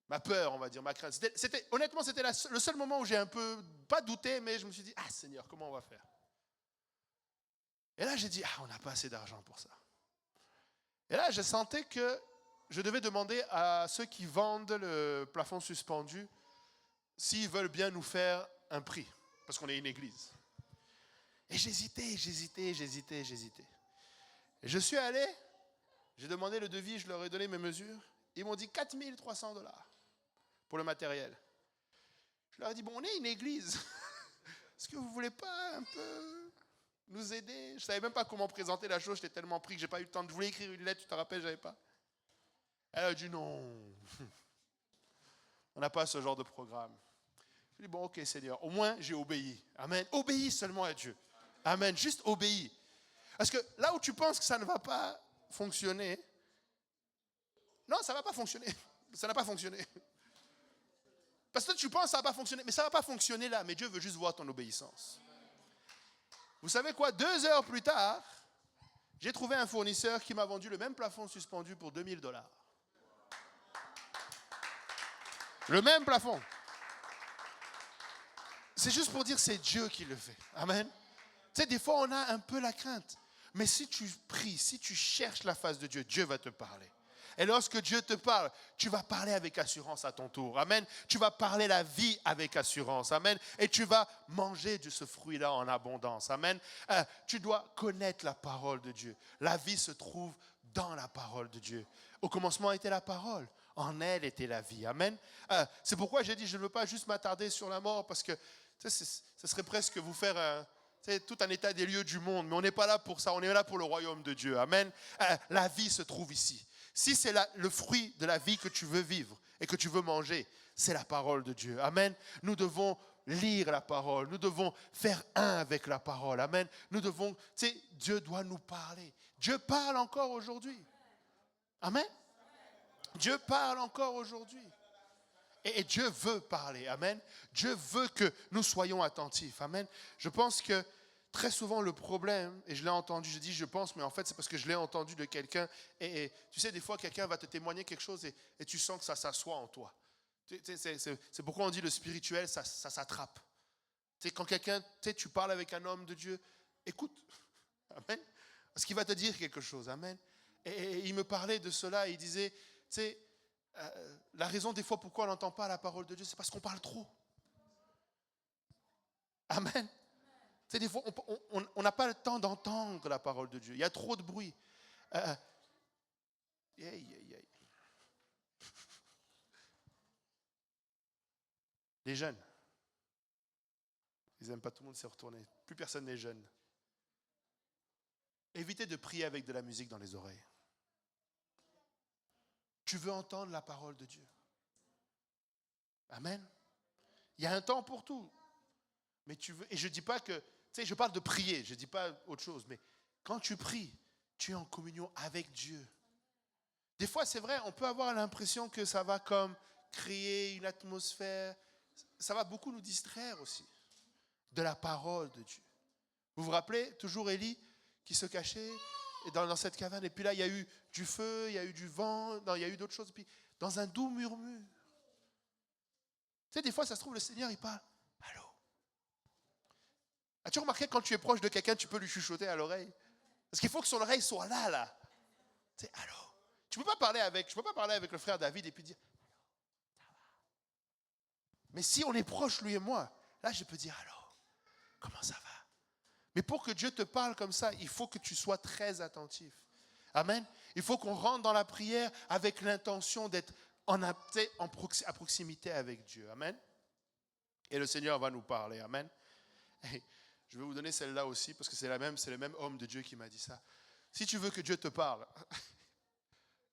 Ma peur, on va dire, ma crainte. Honnêtement, c'était le seul moment où j'ai un peu, pas douté, mais je me suis dit, ah Seigneur, comment on va faire? Et là, j'ai dit, on n'a pas assez d'argent pour ça. Et là, je sentais que je devais demander à ceux qui vendent le plafond suspendu s'ils veulent bien nous faire un prix, parce qu'on est une église. Et j'hésitais. Et je suis allé, j'ai demandé le devis, je leur ai donné mes mesures. Ils m'ont dit 4 300 $ pour le matériel. Je leur ai dit, bon, on est une église. Est-ce que vous ne voulez pas un peu nous aider? Je ne savais même pas comment présenter la chose, j'étais tellement pris que je n'ai pas eu le temps. Je voulais écrire une lettre, tu te rappelles, je n'avais pas. Elle a dit non. On n'a pas ce genre de programme. Je lui ai dit, bon, ok Seigneur, au moins j'ai obéi. Amen. Obéis seulement à Dieu. Amen. Juste obéis. Parce que là où tu penses que ça ne va pas fonctionner, non, ça ne va pas fonctionner. Ça n'a pas fonctionné. Parce que tu penses que ça ne va pas fonctionner, mais ça ne va pas fonctionner là. Mais Dieu veut juste voir ton obéissance. Vous savez quoi? 2 heures plus tard, j'ai trouvé un fournisseur qui m'a vendu le même plafond suspendu pour 2 000 $. Le même plafond. C'est juste pour dire que c'est Dieu qui le fait. Amen. Tu sais, des fois, on a un peu la crainte. Mais si tu pries, si tu cherches la face de Dieu, Dieu va te parler. Et lorsque Dieu te parle, tu vas parler avec assurance à ton tour. Amen. Tu vas parler la vie avec assurance. Amen. Et tu vas manger de ce fruit-là en abondance. Amen. Tu dois connaître la parole de Dieu. La vie se trouve dans la parole de Dieu. Au commencement était la parole. En elle était la vie. Amen. C'est pourquoi j'ai dit, je ne veux pas juste m'attarder sur la mort, parce que ce serait presque vous faire tout un état des lieux du monde. Mais on n'est pas là pour ça, on est là pour le royaume de Dieu. Amen. La vie se trouve ici. Si c'est le fruit de la vie que tu veux vivre et que tu veux manger, c'est la parole de Dieu. Amen. Nous devons lire la parole. Nous devons faire un avec la parole. Amen. Nous devons, Dieu doit nous parler. Dieu parle encore aujourd'hui. Amen. Dieu parle encore aujourd'hui. Et Dieu veut parler. Amen. Dieu veut que nous soyons attentifs. Amen. Je pense que très souvent le problème, et je l'ai entendu, je dis je pense, mais en fait c'est parce que je l'ai entendu de quelqu'un. Et tu sais, des fois quelqu'un va te témoigner quelque chose et tu sens que ça s'assoit en toi. C'est pourquoi on dit le spirituel, ça s'attrape. Quand quelqu'un, tu parles avec un homme de Dieu, écoute. Amen. Parce qu'il va te dire quelque chose. Amen. Et il me parlait de cela et il disait, la raison des fois pourquoi on n'entend pas la parole de Dieu, c'est parce qu'on parle trop. Amen. Des fois, on n'a pas le temps d'entendre la parole de Dieu. Il y a trop de bruit. Les jeunes, ils n'aiment pas, tout le monde s'est retourné. Plus personne n'est jeune. Évitez de prier avec de la musique dans les oreilles. Tu veux entendre la parole de Dieu. Amen. Il y a un temps pour tout. Mais tu veux, et je ne dis pas que, je parle de prier, je ne dis pas autre chose, mais quand tu pries, tu es en communion avec Dieu. Des fois, c'est vrai, on peut avoir l'impression que ça va comme créer une atmosphère, ça va beaucoup nous distraire aussi de la parole de Dieu. Vous vous rappelez, toujours Élie qui se cachait dans cette caverne, et puis là, il y a eu du feu, il y a eu du vent, il y a eu d'autres choses, puis dans un doux murmure. Des fois, ça se trouve, le Seigneur, il parle. Allô? As-tu remarqué, quand tu es proche de quelqu'un, tu peux lui chuchoter à l'oreille? Parce qu'il faut que son oreille soit là. Allô? Je ne peux pas parler avec le frère David et puis dire, ça va. Mais si on est proche, lui et moi, là, je peux dire, allô? Comment ça va? Mais pour que Dieu te parle comme ça, il faut que tu sois très attentif. Amen. Il faut qu'on rentre dans la prière avec l'intention d'être à proximité avec Dieu. Amen. Et le Seigneur va nous parler. Amen. Et je vais vous donner celle-là aussi parce que c'est le même homme de Dieu qui m'a dit ça. Si tu veux que Dieu te parle,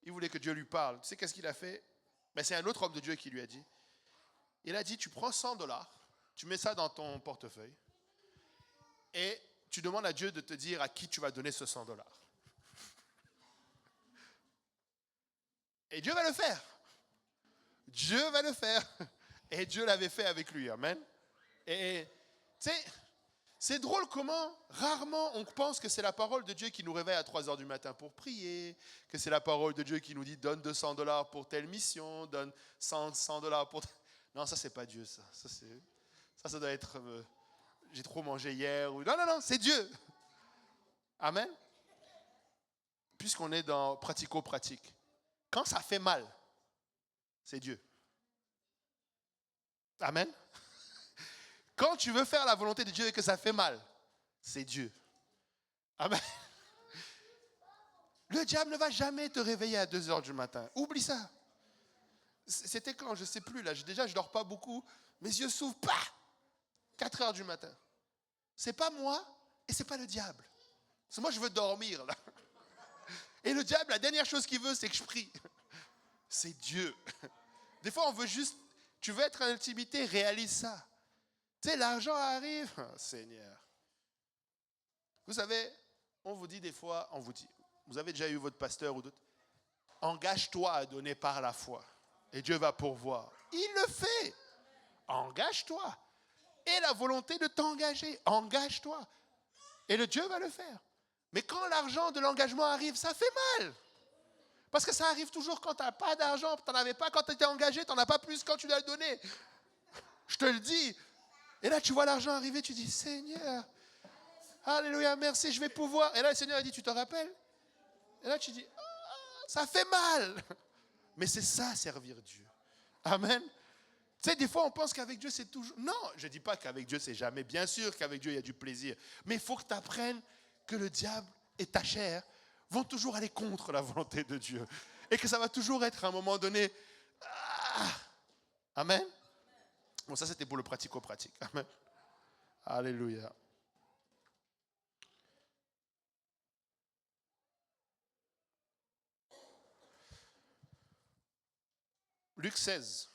il voulait que Dieu lui parle. Tu sais qu'est-ce qu'il a fait? C'est un autre homme de Dieu qui lui a dit. Il a dit, tu prends $100, tu mets ça dans ton portefeuille et tu demandes à Dieu de te dire à qui tu vas donner ce $100. Et Dieu va le faire. Dieu va le faire. Et Dieu l'avait fait avec lui. Amen. Et tu sais, c'est drôle comment, rarement, on pense que c'est la parole de Dieu qui nous réveille à 3h du matin pour prier, que c'est la parole de Dieu qui nous dit donne $200 pour telle mission, donne $100 pour... Non, ça, c'est pas Dieu, ça. Ça doit être... j'ai trop mangé hier. Ou... Non, c'est Dieu. Amen. Puisqu'on est dans pratico-pratique. Quand ça fait mal, c'est Dieu. Amen. Quand tu veux faire la volonté de Dieu et que ça fait mal, c'est Dieu. Amen. Le diable ne va jamais te réveiller à 2h du matin. Oublie ça. C'était quand, je ne sais plus. Là, déjà, je ne dors pas beaucoup. Mes yeux s'ouvrent, 4h du matin. C'est pas moi et c'est pas le diable. Parce que moi, je veux dormir, là. Et le diable, la dernière chose qu'il veut, c'est que je prie. C'est Dieu. Des fois, on veut juste... Tu veux être en intimité, réalise ça. Tu sais, l'argent arrive. Oh, Seigneur. Vous savez, on vous dit des fois, vous avez déjà eu votre pasteur ou d'autres, engage-toi à donner par la foi. Et Dieu va pourvoir. Il le fait. Engage-toi. Et la volonté de t'engager. Engage-toi. Et le Dieu va le faire. Mais quand l'argent de l'engagement arrive, ça fait mal. Parce que ça arrive toujours quand tu n'as pas d'argent. Tu n'en avais pas quand tu étais engagé. Tu n'en as pas plus quand tu l'as donné. Je te le dis. Et là, tu vois l'argent arriver. Tu dis, Seigneur, alléluia, merci, je vais pouvoir. Et là, le Seigneur a dit, tu te rappelles? Et là, tu dis, ça fait mal. Mais c'est ça, servir Dieu. Amen. Tu sais, des fois, on pense qu'avec Dieu, c'est toujours... Non, je ne dis pas qu'avec Dieu, c'est jamais. Bien sûr qu'avec Dieu, il y a du plaisir. Mais il faut que tu apprennes que le diable et ta chair vont toujours aller contre la volonté de Dieu. Et que ça va toujours être à un moment donné... Ah, amen. Bon, ça, c'était pour le pratico-pratique. Amen. Alléluia. Luc 16.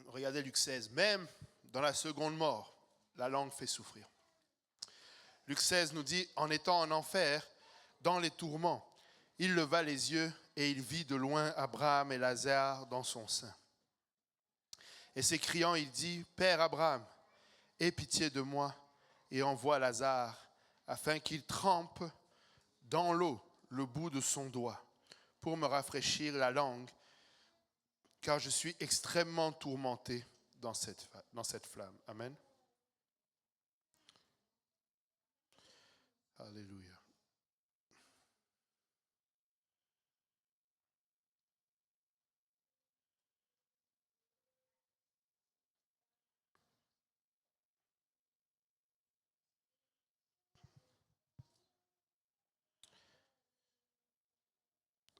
Regardez Luc 16. Même dans la seconde mort, la langue fait souffrir. Luc 16 nous dit, en étant en enfer, dans les tourments, il leva les yeux et il vit de loin Abraham et Lazare dans son sein. Et s'écriant, il dit, Père Abraham, aie pitié de moi et envoie Lazare afin qu'il trempe dans l'eau le bout de son doigt pour me rafraîchir la langue, car je suis extrêmement tourmenté dans cette flamme. Amen. Alléluia.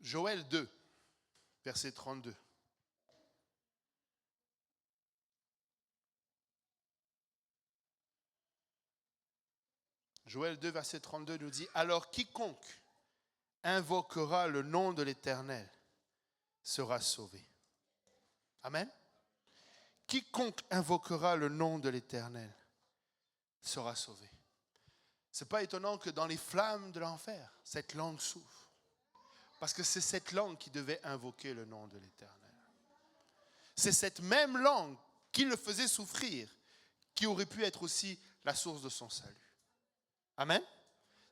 Joël 2, verset 32. Joël 2, verset 32 nous dit, « Alors quiconque invoquera le nom de l'Éternel sera sauvé. » Amen. Quiconque invoquera le nom de l'Éternel sera sauvé. Ce n'est pas étonnant que dans les flammes de l'enfer, cette langue souffre. Parce que c'est cette langue qui devait invoquer le nom de l'Éternel. C'est cette même langue qui le faisait souffrir, qui aurait pu être aussi la source de son salut. Amen.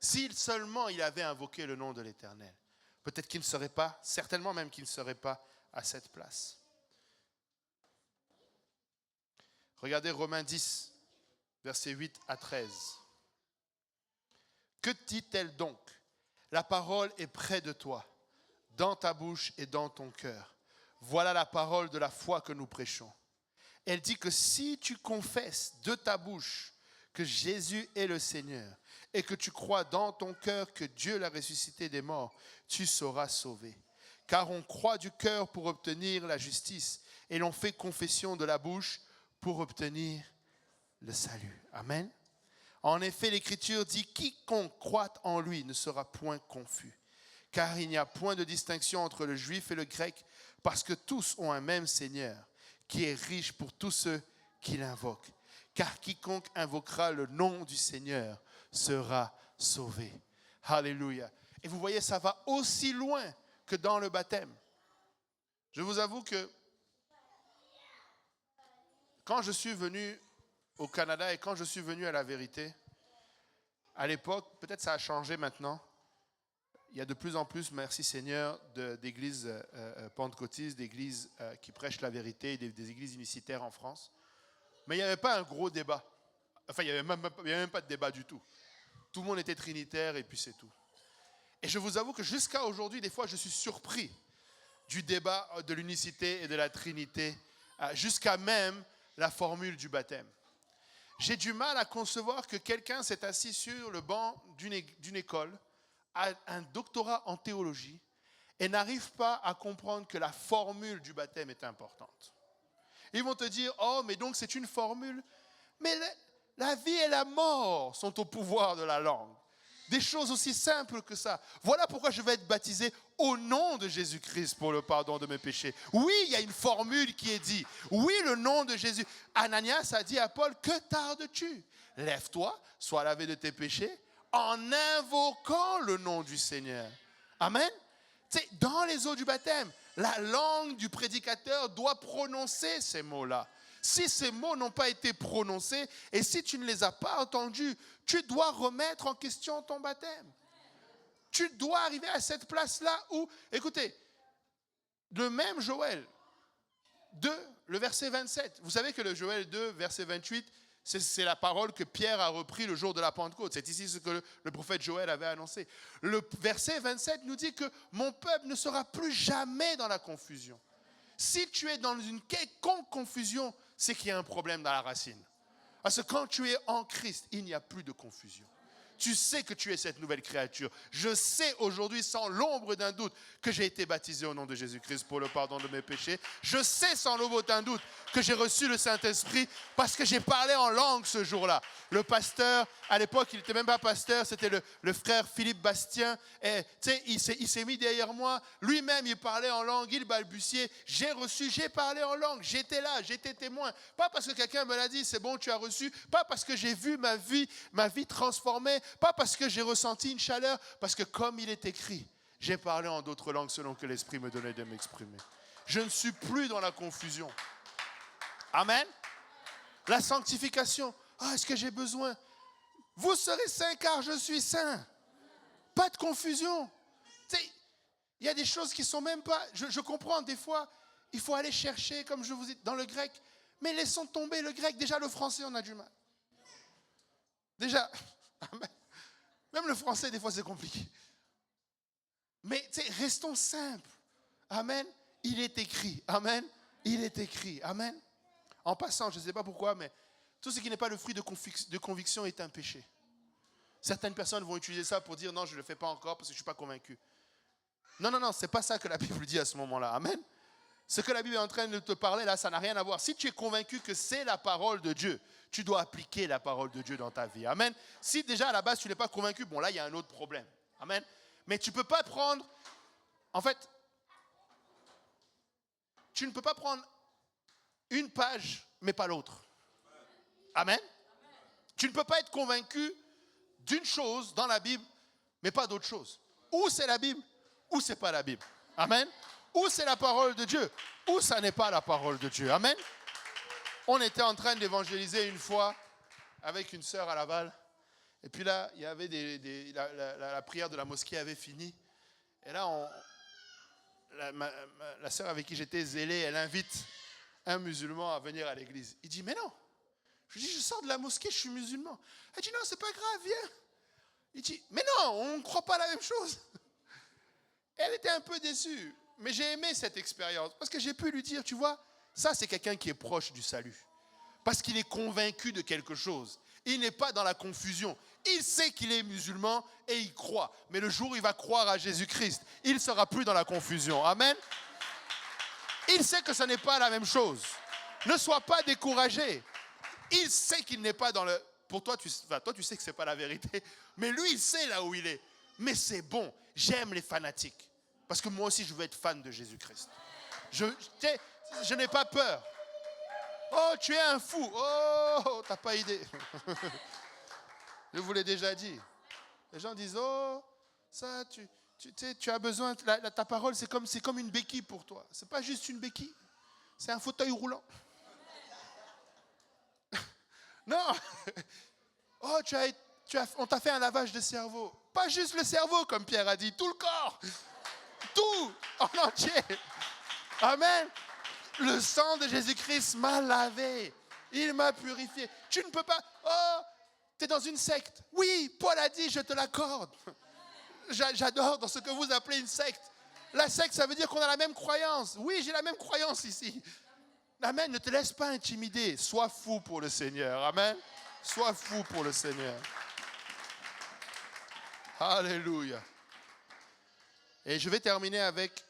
Si seulement il avait invoqué le nom de l'Éternel, peut-être qu'il ne serait pas, certainement même qu'il ne serait pas à cette place. Regardez Romains 10, versets 8 à 13. Que dit-elle donc? La parole est près de toi, dans ta bouche et dans ton cœur. Voilà la parole de la foi que nous prêchons. Elle dit que si tu confesses de ta bouche que Jésus est le Seigneur et que tu crois dans ton cœur que Dieu l'a ressuscité des morts, tu seras sauvé. Car on croit du cœur pour obtenir la justice et l'on fait confession de la bouche pour obtenir le salut. Amen. En effet, l'Écriture dit « Quiconque croit en lui ne sera point confus. » Car il n'y a point de distinction entre le juif et le grec, parce que tous ont un même Seigneur, qui est riche pour tous ceux qui l'invoquent. Car quiconque invoquera le nom du Seigneur sera sauvé. Alléluia. Et vous voyez, ça va aussi loin que dans le baptême. Je vous avoue que quand je suis venu au Canada et quand je suis venu à la vérité, à l'époque, peut-être ça a changé maintenant, il y a de plus en plus, merci Seigneur, d'églises pentecôtistes, d'églises qui prêchent la vérité, des églises unicitaires en France. Mais il n'y avait pas un gros débat. Enfin, il n'y avait même pas de débat du tout. Tout le monde était trinitaire et puis c'est tout. Et je vous avoue que jusqu'à aujourd'hui, des fois, je suis surpris du débat de l'unicité et de la Trinité, jusqu'à même la formule du baptême. J'ai du mal à concevoir que quelqu'un s'est assis sur le banc d'une école, a un doctorat en théologie et n'arrive pas à comprendre que la formule du baptême est importante. Ils vont te dire, oh, mais donc c'est une formule. Mais la vie et la mort sont au pouvoir de la langue. Des choses aussi simples que ça. Voilà pourquoi je vais être baptisé au nom de Jésus-Christ pour le pardon de mes péchés. Oui, il y a une formule qui est dit. Oui, le nom de Jésus. Ananias a dit à Paul, que tardes-tu? Lève-toi, sois lavé de tes péchés, en invoquant le nom du Seigneur. Amen. C'est dans les eaux du baptême, la langue du prédicateur doit prononcer ces mots-là. Si ces mots n'ont pas été prononcés et si tu ne les as pas entendus, tu dois remettre en question ton baptême. Tu dois arriver à cette place-là où, écoutez, le même Joël 2, le verset 27, vous savez que le Joël 2, verset 28, C'est la parole que Pierre a repris le jour de la Pentecôte. C'est ici ce que le prophète Joël avait annoncé. Le verset 27 nous dit que mon peuple ne sera plus jamais dans la confusion. Si tu es dans une quelconque confusion, c'est qu'il y a un problème dans la racine. Parce que quand tu es en Christ, il n'y a plus de confusion. Tu sais que tu es cette nouvelle créature. Je sais aujourd'hui sans l'ombre d'un doute que j'ai été baptisé au nom de Jésus-Christ pour le pardon de mes péchés. Je sais sans l'ombre d'un doute que j'ai reçu le Saint-Esprit parce que j'ai parlé en langue ce jour-là. Le pasteur, à l'époque, il n'était même pas pasteur, c'était le frère Philippe Bastien. Et, il s'est mis derrière moi. Lui-même, il parlait en langue, il balbutiait. J'ai parlé en langue. J'étais là, j'étais témoin. Pas parce que quelqu'un me l'a dit, c'est bon, tu as reçu. Pas parce que j'ai vu ma vie transformée. Pas parce que j'ai ressenti une chaleur, parce que comme il est écrit, j'ai parlé en d'autres langues selon que l'Esprit me donnait de m'exprimer. Je ne suis plus dans la confusion. Amen. La sanctification. Ah, est-ce que j'ai besoin? Vous serez saints car je suis saint. Pas de confusion. Il y a des choses qui ne sont même pas... Je comprends, des fois, il faut aller chercher, comme je vous dis, dans le grec. Mais laissons tomber le grec. Déjà, le français, on a du mal. Déjà... Amen. Même le français, des fois, c'est compliqué. Mais restons simples. Amen. Il est écrit. Amen. Il est écrit. Amen. En passant, je ne sais pas pourquoi, mais tout ce qui n'est pas le fruit de conviction est un péché. Certaines personnes vont utiliser ça pour dire non, je ne le fais pas encore parce que je ne suis pas convaincu. Non, ce n'est pas ça que la Bible dit à ce moment-là. Amen. Ce que la Bible est en train de te parler là, ça n'a rien à voir. Si tu es convaincu que c'est la parole de Dieu, tu dois appliquer la parole de Dieu dans ta vie. Amen. Si déjà à la base tu n'es pas convaincu, bon là il y a un autre problème. Amen. Mais tu ne peux pas prendre, en fait, tu ne peux pas prendre une page mais pas l'autre. Amen. Tu ne peux pas être convaincu d'une chose dans la Bible mais pas d'autre chose. Ou c'est la Bible ou c'est pas la Bible. Amen. Ou c'est la parole de Dieu ou ça n'est pas la parole de Dieu. Amen. On était en train d'évangéliser une fois avec une sœur à Laval. Et puis là, il y avait la prière de la mosquée avait fini. Et là, la sœur avec qui j'étais zélé, elle invite un musulman à venir à l'église. Il dit, mais non. Je lui dis, je sors de la mosquée, je suis musulman. Elle dit, non, c'est pas grave, viens. Il dit, mais non, on ne croit pas la même chose. Elle était un peu déçue. Mais j'ai aimé cette expérience. Parce que j'ai pu lui dire, tu vois, ça, c'est quelqu'un qui est proche du salut. Parce qu'il est convaincu de quelque chose. Il n'est pas dans la confusion. Il sait qu'il est musulman et il croit. Mais le jour où il va croire à Jésus-Christ, il ne sera plus dans la confusion. Amen. Il sait que ce n'est pas la même chose. Ne sois pas découragé. Il sait qu'il n'est pas dans le... Pour toi, tu sais que ce n'est pas la vérité. Mais lui, il sait là où il est. Mais c'est bon. J'aime les fanatiques. Parce que moi aussi, je veux être fan de Jésus-Christ. Je n'ai pas peur. Oh, tu es un fou. Oh, t'as pas idée. Je vous l'ai déjà dit. Les gens disent, oh, ça, tu as besoin, ta parole, c'est comme une béquille pour toi. C'est pas juste une béquille. C'est un fauteuil roulant. Non. Oh, on t'a fait un lavage de cerveau. Pas juste le cerveau, comme Pierre a dit, tout le corps. Tout en entier. Amen. Le sang de Jésus-Christ m'a lavé. Il m'a purifié. Tu ne peux pas... Oh, tu es dans une secte. Oui, Paul a dit, je te l'accorde. J'adore dans ce que vous appelez une secte. La secte, ça veut dire qu'on a la même croyance. Oui, j'ai la même croyance ici. Amen. Ne te laisse pas intimider. Sois fou pour le Seigneur. Amen. Sois fou pour le Seigneur. Alléluia. Et je vais terminer avec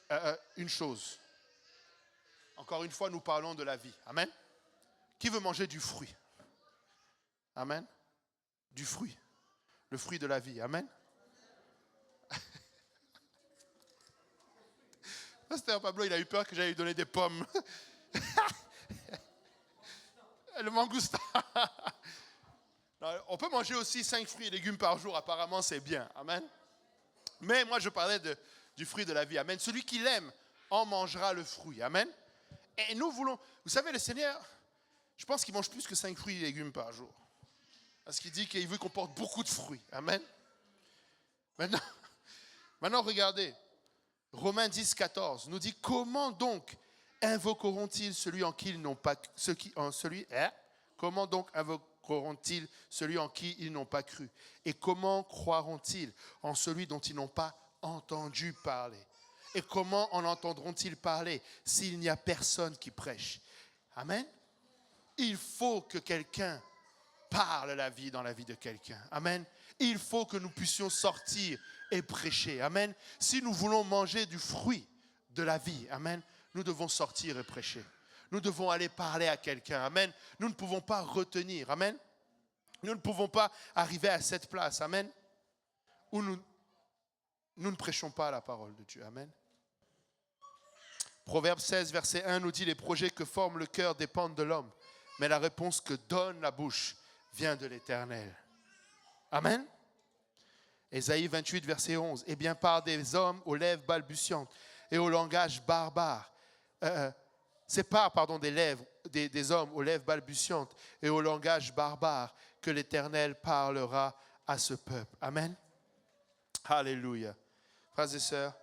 une chose. Encore une fois, nous parlons de la vie. Amen. Qui veut manger du fruit? Amen. Du fruit. Le fruit de la vie. Amen. Pasteur Pablo, il a eu peur que j'aille lui donner des pommes. Le mangoustan. On peut manger aussi 5 fruits et légumes par jour. Apparemment, c'est bien. Amen. Mais moi, je parlais du fruit de la vie. Amen. Celui qui l'aime en mangera le fruit. Amen. Et nous voulons... Vous savez, le Seigneur, je pense qu'il mange plus que 5 fruits et légumes par jour. Parce qu'il dit qu'il veut qu'on porte beaucoup de fruits. Amen. Maintenant regardez. Romains 10, 14 nous dit, comment donc invoqueront-ils celui en qui ils n'ont pas... Comment donc croiront-ils celui en qui ils n'ont pas cru? Et comment croiront-ils en celui dont ils n'ont pas entendu parler? Et comment en entendront-ils parler s'il n'y a personne qui prêche? Amen. Il faut que quelqu'un parle la vie dans la vie de quelqu'un. Amen. Il faut que nous puissions sortir et prêcher. Amen. Si nous voulons manger du fruit de la vie, amen, nous devons sortir et prêcher. Nous devons aller parler à quelqu'un. Amen. Nous ne pouvons pas retenir. Amen. Nous ne pouvons pas arriver à cette place. Amen. Où nous ne prêchons pas la parole de Dieu. Amen. Proverbe 16, verset 1 nous dit « Les projets que forme le cœur dépendent de l'homme, mais la réponse que donne la bouche vient de l'Éternel. » Amen. Ésaïe 28, verset 11. « Eh bien, par des hommes aux lèvres balbutiantes et au langage barbare, c'est par des hommes aux lèvres balbutiantes et au langage barbare que l'Éternel parlera à ce peuple. » Amen. Alléluia. Frères et sœurs,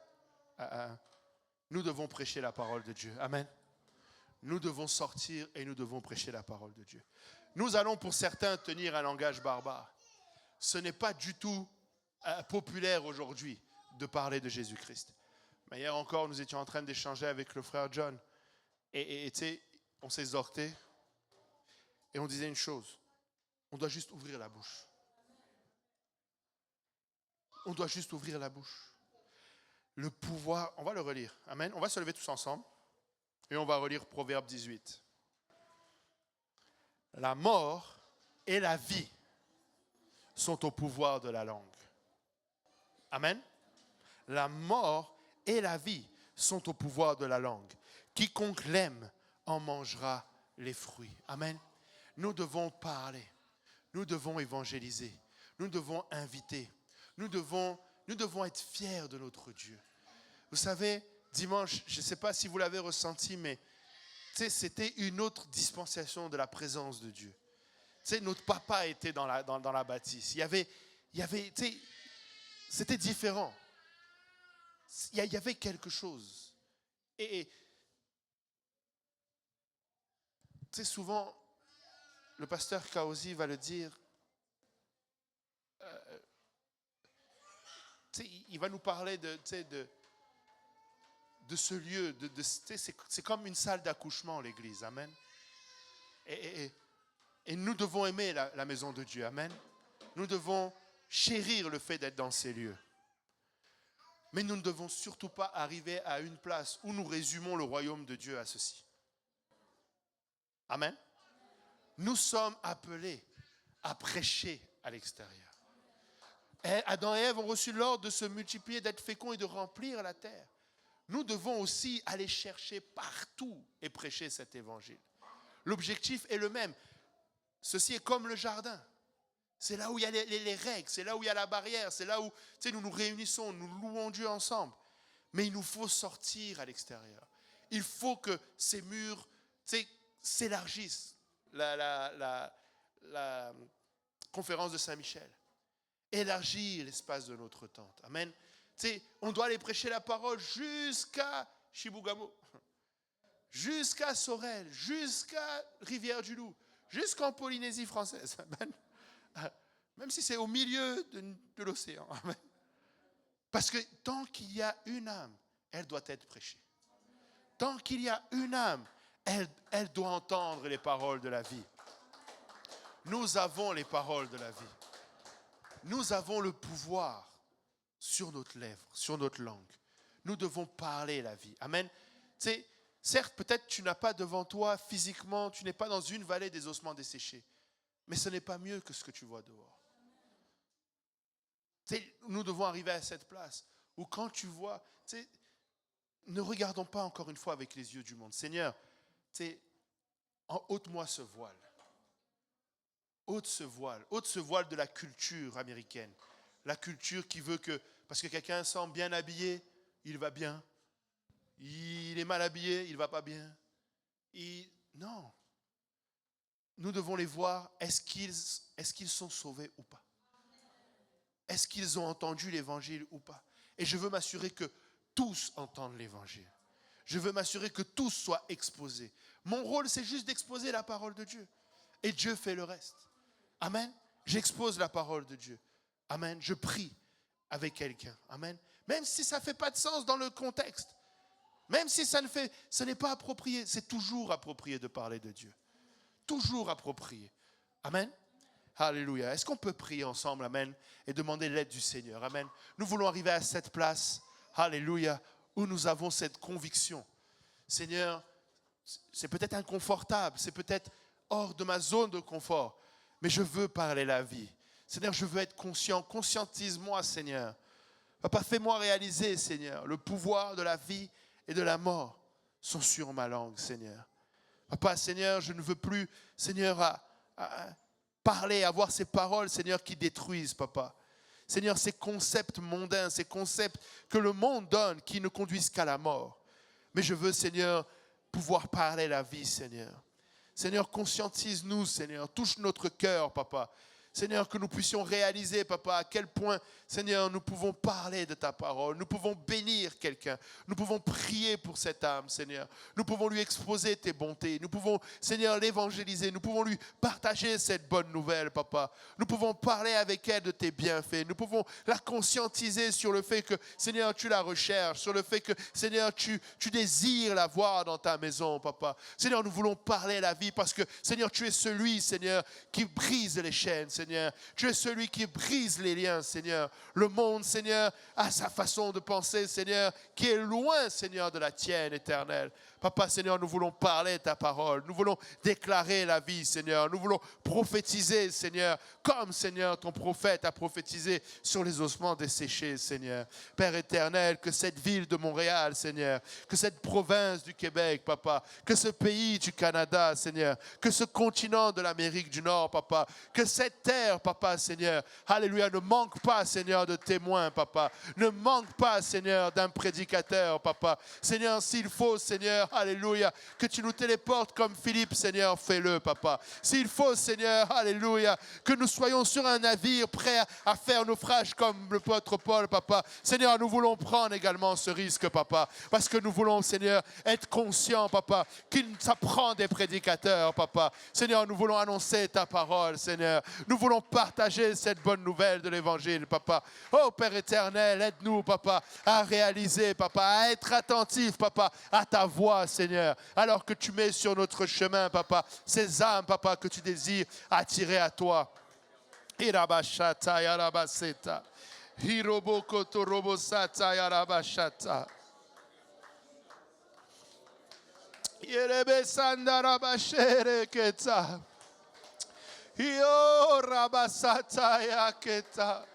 nous devons prêcher la parole de Dieu. Amen. Nous devons sortir et nous devons prêcher la parole de Dieu. Nous allons pour certains tenir un langage barbare. Ce n'est pas du tout populaire aujourd'hui de parler de Jésus-Christ. Mais hier encore, nous étions en train d'échanger avec le frère John. Et tu sais, on s'exhortait et on disait une chose. On doit juste ouvrir la bouche. On doit juste ouvrir la bouche. Le pouvoir, on va le relire. Amen. On va se lever tous ensemble et on va relire Proverbe 18. La mort et la vie sont au pouvoir de la langue. Amen. La mort et la vie sont au pouvoir de la langue. Quiconque l'aime en mangera les fruits. Amen. Nous devons parler. Nous devons évangéliser. Nous devons inviter. Nous devons être fiers de notre Dieu. Vous savez, dimanche, je ne sais pas si vous l'avez ressenti, mais c'était une autre dispensation de la présence de Dieu. Notre papa était dans la bâtisse. Il y avait, c'était différent. Il y avait quelque chose. Et souvent, le pasteur Kaosi va le dire, il va nous parler de ce lieu, c'est comme une salle d'accouchement, l'église, amen. Et nous devons aimer la maison de Dieu, amen. Nous devons chérir le fait d'être dans ces lieux. Mais nous ne devons surtout pas arriver à une place où nous résumons le royaume de Dieu à ceci. Amen. Nous sommes appelés à prêcher à l'extérieur. Adam et Ève ont reçu l'ordre de se multiplier, d'être féconds et de remplir la terre. Nous devons aussi aller chercher partout et prêcher cet évangile. L'objectif est le même. Ceci est comme le jardin. C'est là où il y a les règles, c'est là où il y a la barrière, c'est là où nous nous réunissons, nous louons Dieu ensemble. Mais il nous faut sortir à l'extérieur. Il faut que ces murs s'élargissent. La conférence de Saint-Michel. Élargir l'espace de notre tente. Amen. On doit aller prêcher la parole jusqu'à Chibougamau, jusqu'à Sorel, jusqu'à Rivière-du-Loup, jusqu'en Polynésie française. Amen. Même si c'est au milieu de l'océan. Amen. Parce que tant qu'il y a une âme, elle doit être prêchée. Tant qu'il y a une âme, elle doit entendre les paroles de la vie. Nous avons les paroles de la vie. Nous avons le pouvoir sur notre lèvre, sur notre langue. Nous devons parler la vie. Amen. Certes, peut-être tu n'as pas devant toi physiquement, tu n'es pas dans une vallée des ossements desséchés. Mais ce n'est pas mieux que ce que tu vois dehors. Nous devons arriver à cette place où quand tu vois, ne regardons pas encore une fois avec les yeux du monde. Seigneur, ôte-moi ce voile. Ôte ce voile de la culture américaine. La culture qui veut que, parce que quelqu'un semble bien habillé, il va bien. Il est mal habillé, il ne va pas bien. Non. Nous devons les voir, est-ce qu'ils sont sauvés ou pas? Est-ce qu'ils ont entendu l'évangile ou pas? Et je veux m'assurer que tous entendent l'évangile. Je veux m'assurer que tous soient exposés. Mon rôle, c'est juste d'exposer la parole de Dieu. Et Dieu fait le reste. Amen. J'expose la parole de Dieu. Amen. Je prie avec quelqu'un. Amen. Même si ça ne fait pas de sens dans le contexte. Même si ce n'est pas approprié. C'est toujours approprié de parler de Dieu. Toujours approprié. Amen. Alléluia. Est-ce qu'on peut prier ensemble, amen, et demander l'aide du Seigneur, amen. Nous voulons arriver à cette place, alléluia, où nous avons cette conviction. Seigneur, c'est peut-être inconfortable, c'est peut-être hors de ma zone de confort, mais je veux parler la vie. Seigneur, je veux être conscient, conscientise-moi, Seigneur. Papa, fais-moi réaliser, Seigneur, le pouvoir de la vie et de la mort sont sur ma langue, Seigneur. Papa, Seigneur, je ne veux plus, Seigneur, à parler, avoir ces paroles, Seigneur, qui détruisent, Papa. Seigneur, ces concepts mondains, ces concepts que le monde donne, qui ne conduisent qu'à la mort. Mais je veux, Seigneur, pouvoir parler la vie, Seigneur. Seigneur, conscientise-nous, Seigneur. Touche notre cœur, Papa. Seigneur, que nous puissions réaliser, Papa, à quel point, Seigneur, nous pouvons parler de ta parole. Nous pouvons bénir quelqu'un. Nous pouvons prier pour cette âme, Seigneur. Nous pouvons lui exposer tes bontés. Nous pouvons, Seigneur, l'évangéliser. Nous pouvons lui partager cette bonne nouvelle, Papa. Nous pouvons parler avec elle de tes bienfaits. Nous pouvons la conscientiser sur le fait que, Seigneur, tu la recherches. Sur le fait que, Seigneur, tu désires la voir dans ta maison, Papa. Seigneur, nous voulons parler la vie parce que, Seigneur, tu es celui, Seigneur, qui brise les chaînes, Seigneur. Tu es celui qui brise les liens, Seigneur. Le monde, Seigneur, a sa façon de penser, Seigneur, qui est loin, Seigneur, de la tienne éternelle. Papa, Seigneur, nous voulons parler ta parole. Nous voulons déclarer la vie, Seigneur. Nous voulons prophétiser, Seigneur, comme, Seigneur, ton prophète a prophétisé sur les ossements desséchés, Seigneur. Père éternel, que cette ville de Montréal, Seigneur, que cette province du Québec, Papa, que ce pays du Canada, Seigneur, que ce continent de l'Amérique du Nord, Papa, que cette terre, Papa, Seigneur, alléluia, ne manque pas, Seigneur, de témoins, Papa. Ne manque pas, Seigneur, d'un prédicateur, Papa. Seigneur, s'il faut, Seigneur, alléluia, que tu nous téléportes comme Philippe, Seigneur, fais-le, Papa. S'il faut, Seigneur, alléluia, que nous soyons sur un navire prêt à faire naufrage comme le l'apôtre Paul, Papa. Seigneur, nous voulons prendre également ce risque, Papa, parce que nous voulons, Seigneur, être conscients, Papa, qu'il s'apprend des prédicateurs, Papa. Seigneur, nous voulons annoncer ta parole, Seigneur. Nous voulons partager cette bonne nouvelle de l'Évangile, Papa. Oh, Père éternel, aide-nous, Papa, à réaliser, Papa, à être attentif, Papa, à ta voix, Seigneur, alors que tu mets sur notre chemin, Papa, ces âmes, Papa, que tu désires attirer à toi. Irabashata yarabaseta. Hiroboko torobosata yarabashata. Yerebe sandarabashere keta. Io rabasata yaketa.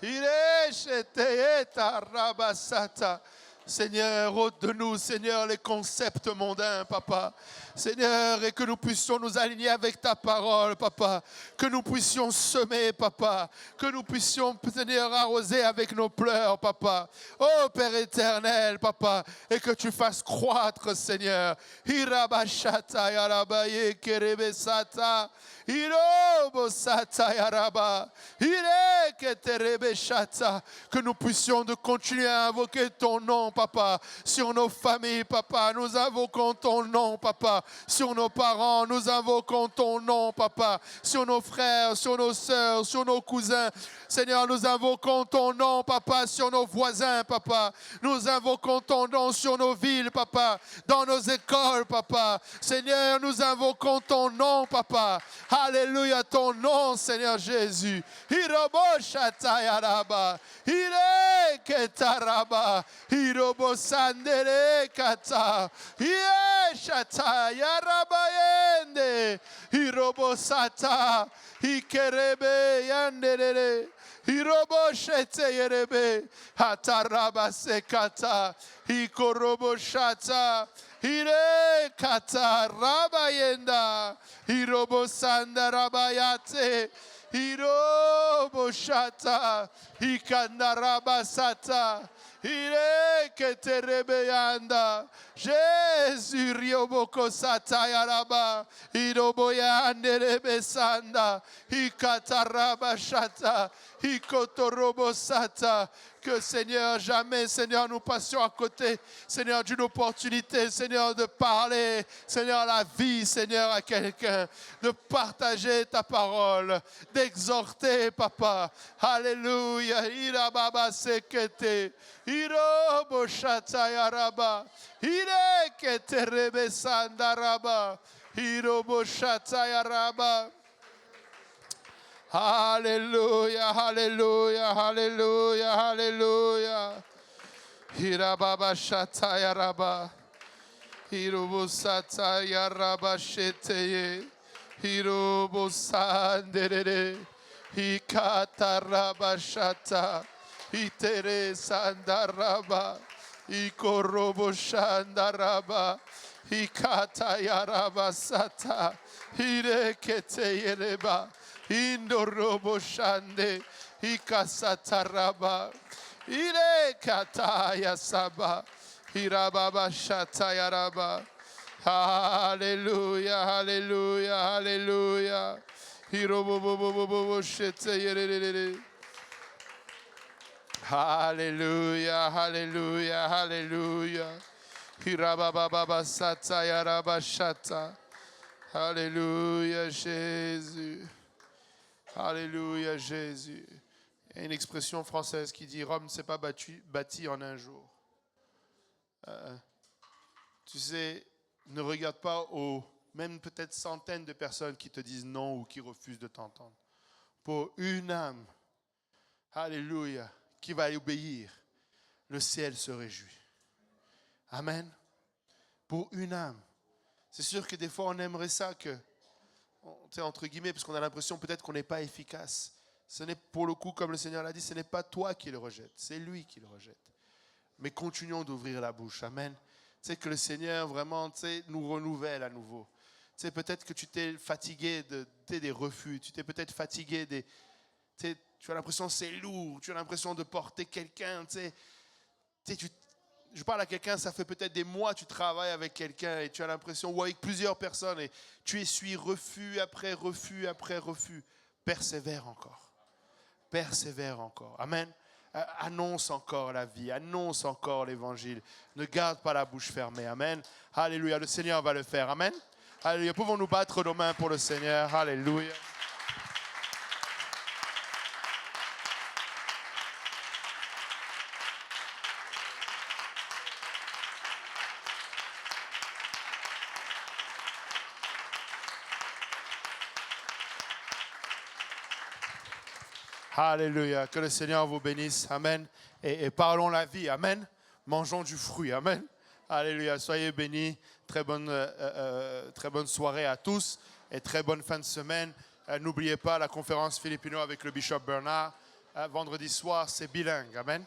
Ireshete eta rabasata. Seigneur, ôte de nous, Seigneur, les concepts mondains, Papa. Seigneur, et que nous puissions nous aligner avec ta parole, Papa. Que nous puissions semer, Papa. Que nous puissions, Seigneur, arroser avec nos pleurs, Papa. Oh, Père éternel, Papa. Et que tu fasses croître, Seigneur. Hirabashata yarabaye kerebesata. Hirobosata yaraba. Hireketerebeshata. Que nous puissions de continuer à invoquer ton nom, Papa, sur nos familles, Papa, nous invoquons ton nom, Papa, sur nos parents, nous invoquons ton nom, Papa, sur nos frères, sur nos sœurs, sur nos cousins. Seigneur, nous invoquons ton nom, Papa, sur nos voisins, Papa. Nous invoquons ton nom sur nos villes, Papa, dans nos écoles, Papa. Seigneur, nous invoquons ton nom, Papa. Alléluia, ton nom, Seigneur Jésus. Hiroboshatayaraba, Hireketaraba, Hirobosandere kata, Hieshata yarabayende, Hirobosata, Hikerebe yanderere. Hiroboshete yerebe, Hatarabasekata, Hikoroboshata, Hirekata rabayenda, Hirobosanda rabayate, Hiroboshata, Ikandarabasata, Ireketerebeyanda, Jésus Riobokosata Yaraba, Iroboyanderebesanda, Ikatarabashata, Ikotorobosata. Que Seigneur, jamais, Seigneur, nous passions à côté, Seigneur, d'une opportunité, Seigneur, de parler, Seigneur, la vie, Seigneur, à quelqu'un, de partager ta parole, d'exhorter, Papa. Alléluia. Irababa sekete, iroboshata yaraba, irekete rebesandaraba, iroboshata yaraba. Hallelujah, hallelujah, hallelujah, hallelujah. Hirababa shataya raba. Hirubusata yaraba sheteye. Hirubusanderere. Hikataraba shata. Hitere sandaraba. Ikoroboshandaraba. Hikataya raba sata. Hirekete yereba. Indorobo shande, ikasataraba, ire kataya saba, irababa shataya raba. Hallelujah, hallelujah, hallelujah. Hirobobobobobo shete yerere. Hallelujah, hallelujah, hallelujah. Hirababa sataya raba shata. Hallelujah, Jésus. Alléluia, Jésus. Il y a une expression française qui dit Rome ne s'est pas bâtie en un jour. Tu sais, ne regarde pas aux même peut-être centaines de personnes qui te disent non ou qui refusent de t'entendre. Pour une âme, alléluia, qui va obéir, le ciel se réjouit. Amen. Pour une âme. C'est sûr que des fois on aimerait ça que entre guillemets, parce qu'on a l'impression peut-être qu'on n'est pas efficace. Ce n'est pour le coup, comme le Seigneur l'a dit, ce n'est pas toi qui le rejette, c'est lui qui le rejette. Mais continuons d'ouvrir la bouche. Amen. Tu sais que le Seigneur vraiment nous renouvelle à nouveau. Tu sais, peut-être que tu t'es fatigué des refus, tu t'es peut-être fatigué tu as l'impression que c'est lourd, tu as l'impression de porter quelqu'un. Je parle à quelqu'un, ça fait peut-être des mois que tu travailles avec quelqu'un et tu as l'impression, ou avec plusieurs personnes, et tu essuies refus après refus après refus. Persévère encore. Persévère encore. Amen. Annonce encore la vie, annonce encore l'évangile. Ne garde pas la bouche fermée. Amen. Alléluia. Le Seigneur va le faire. Amen. Alléluia. Pouvons-nous battre nos mains pour le Seigneur. Alléluia. Alléluia. Que le Seigneur vous bénisse. Amen. Et parlons la vie. Amen. Mangeons du fruit. Amen. Alléluia. Soyez bénis. Très bonne soirée à tous et très bonne fin de semaine. N'oubliez pas la conférence Filipino avec le Bishop Bernard. Vendredi soir, c'est bilingue. Amen.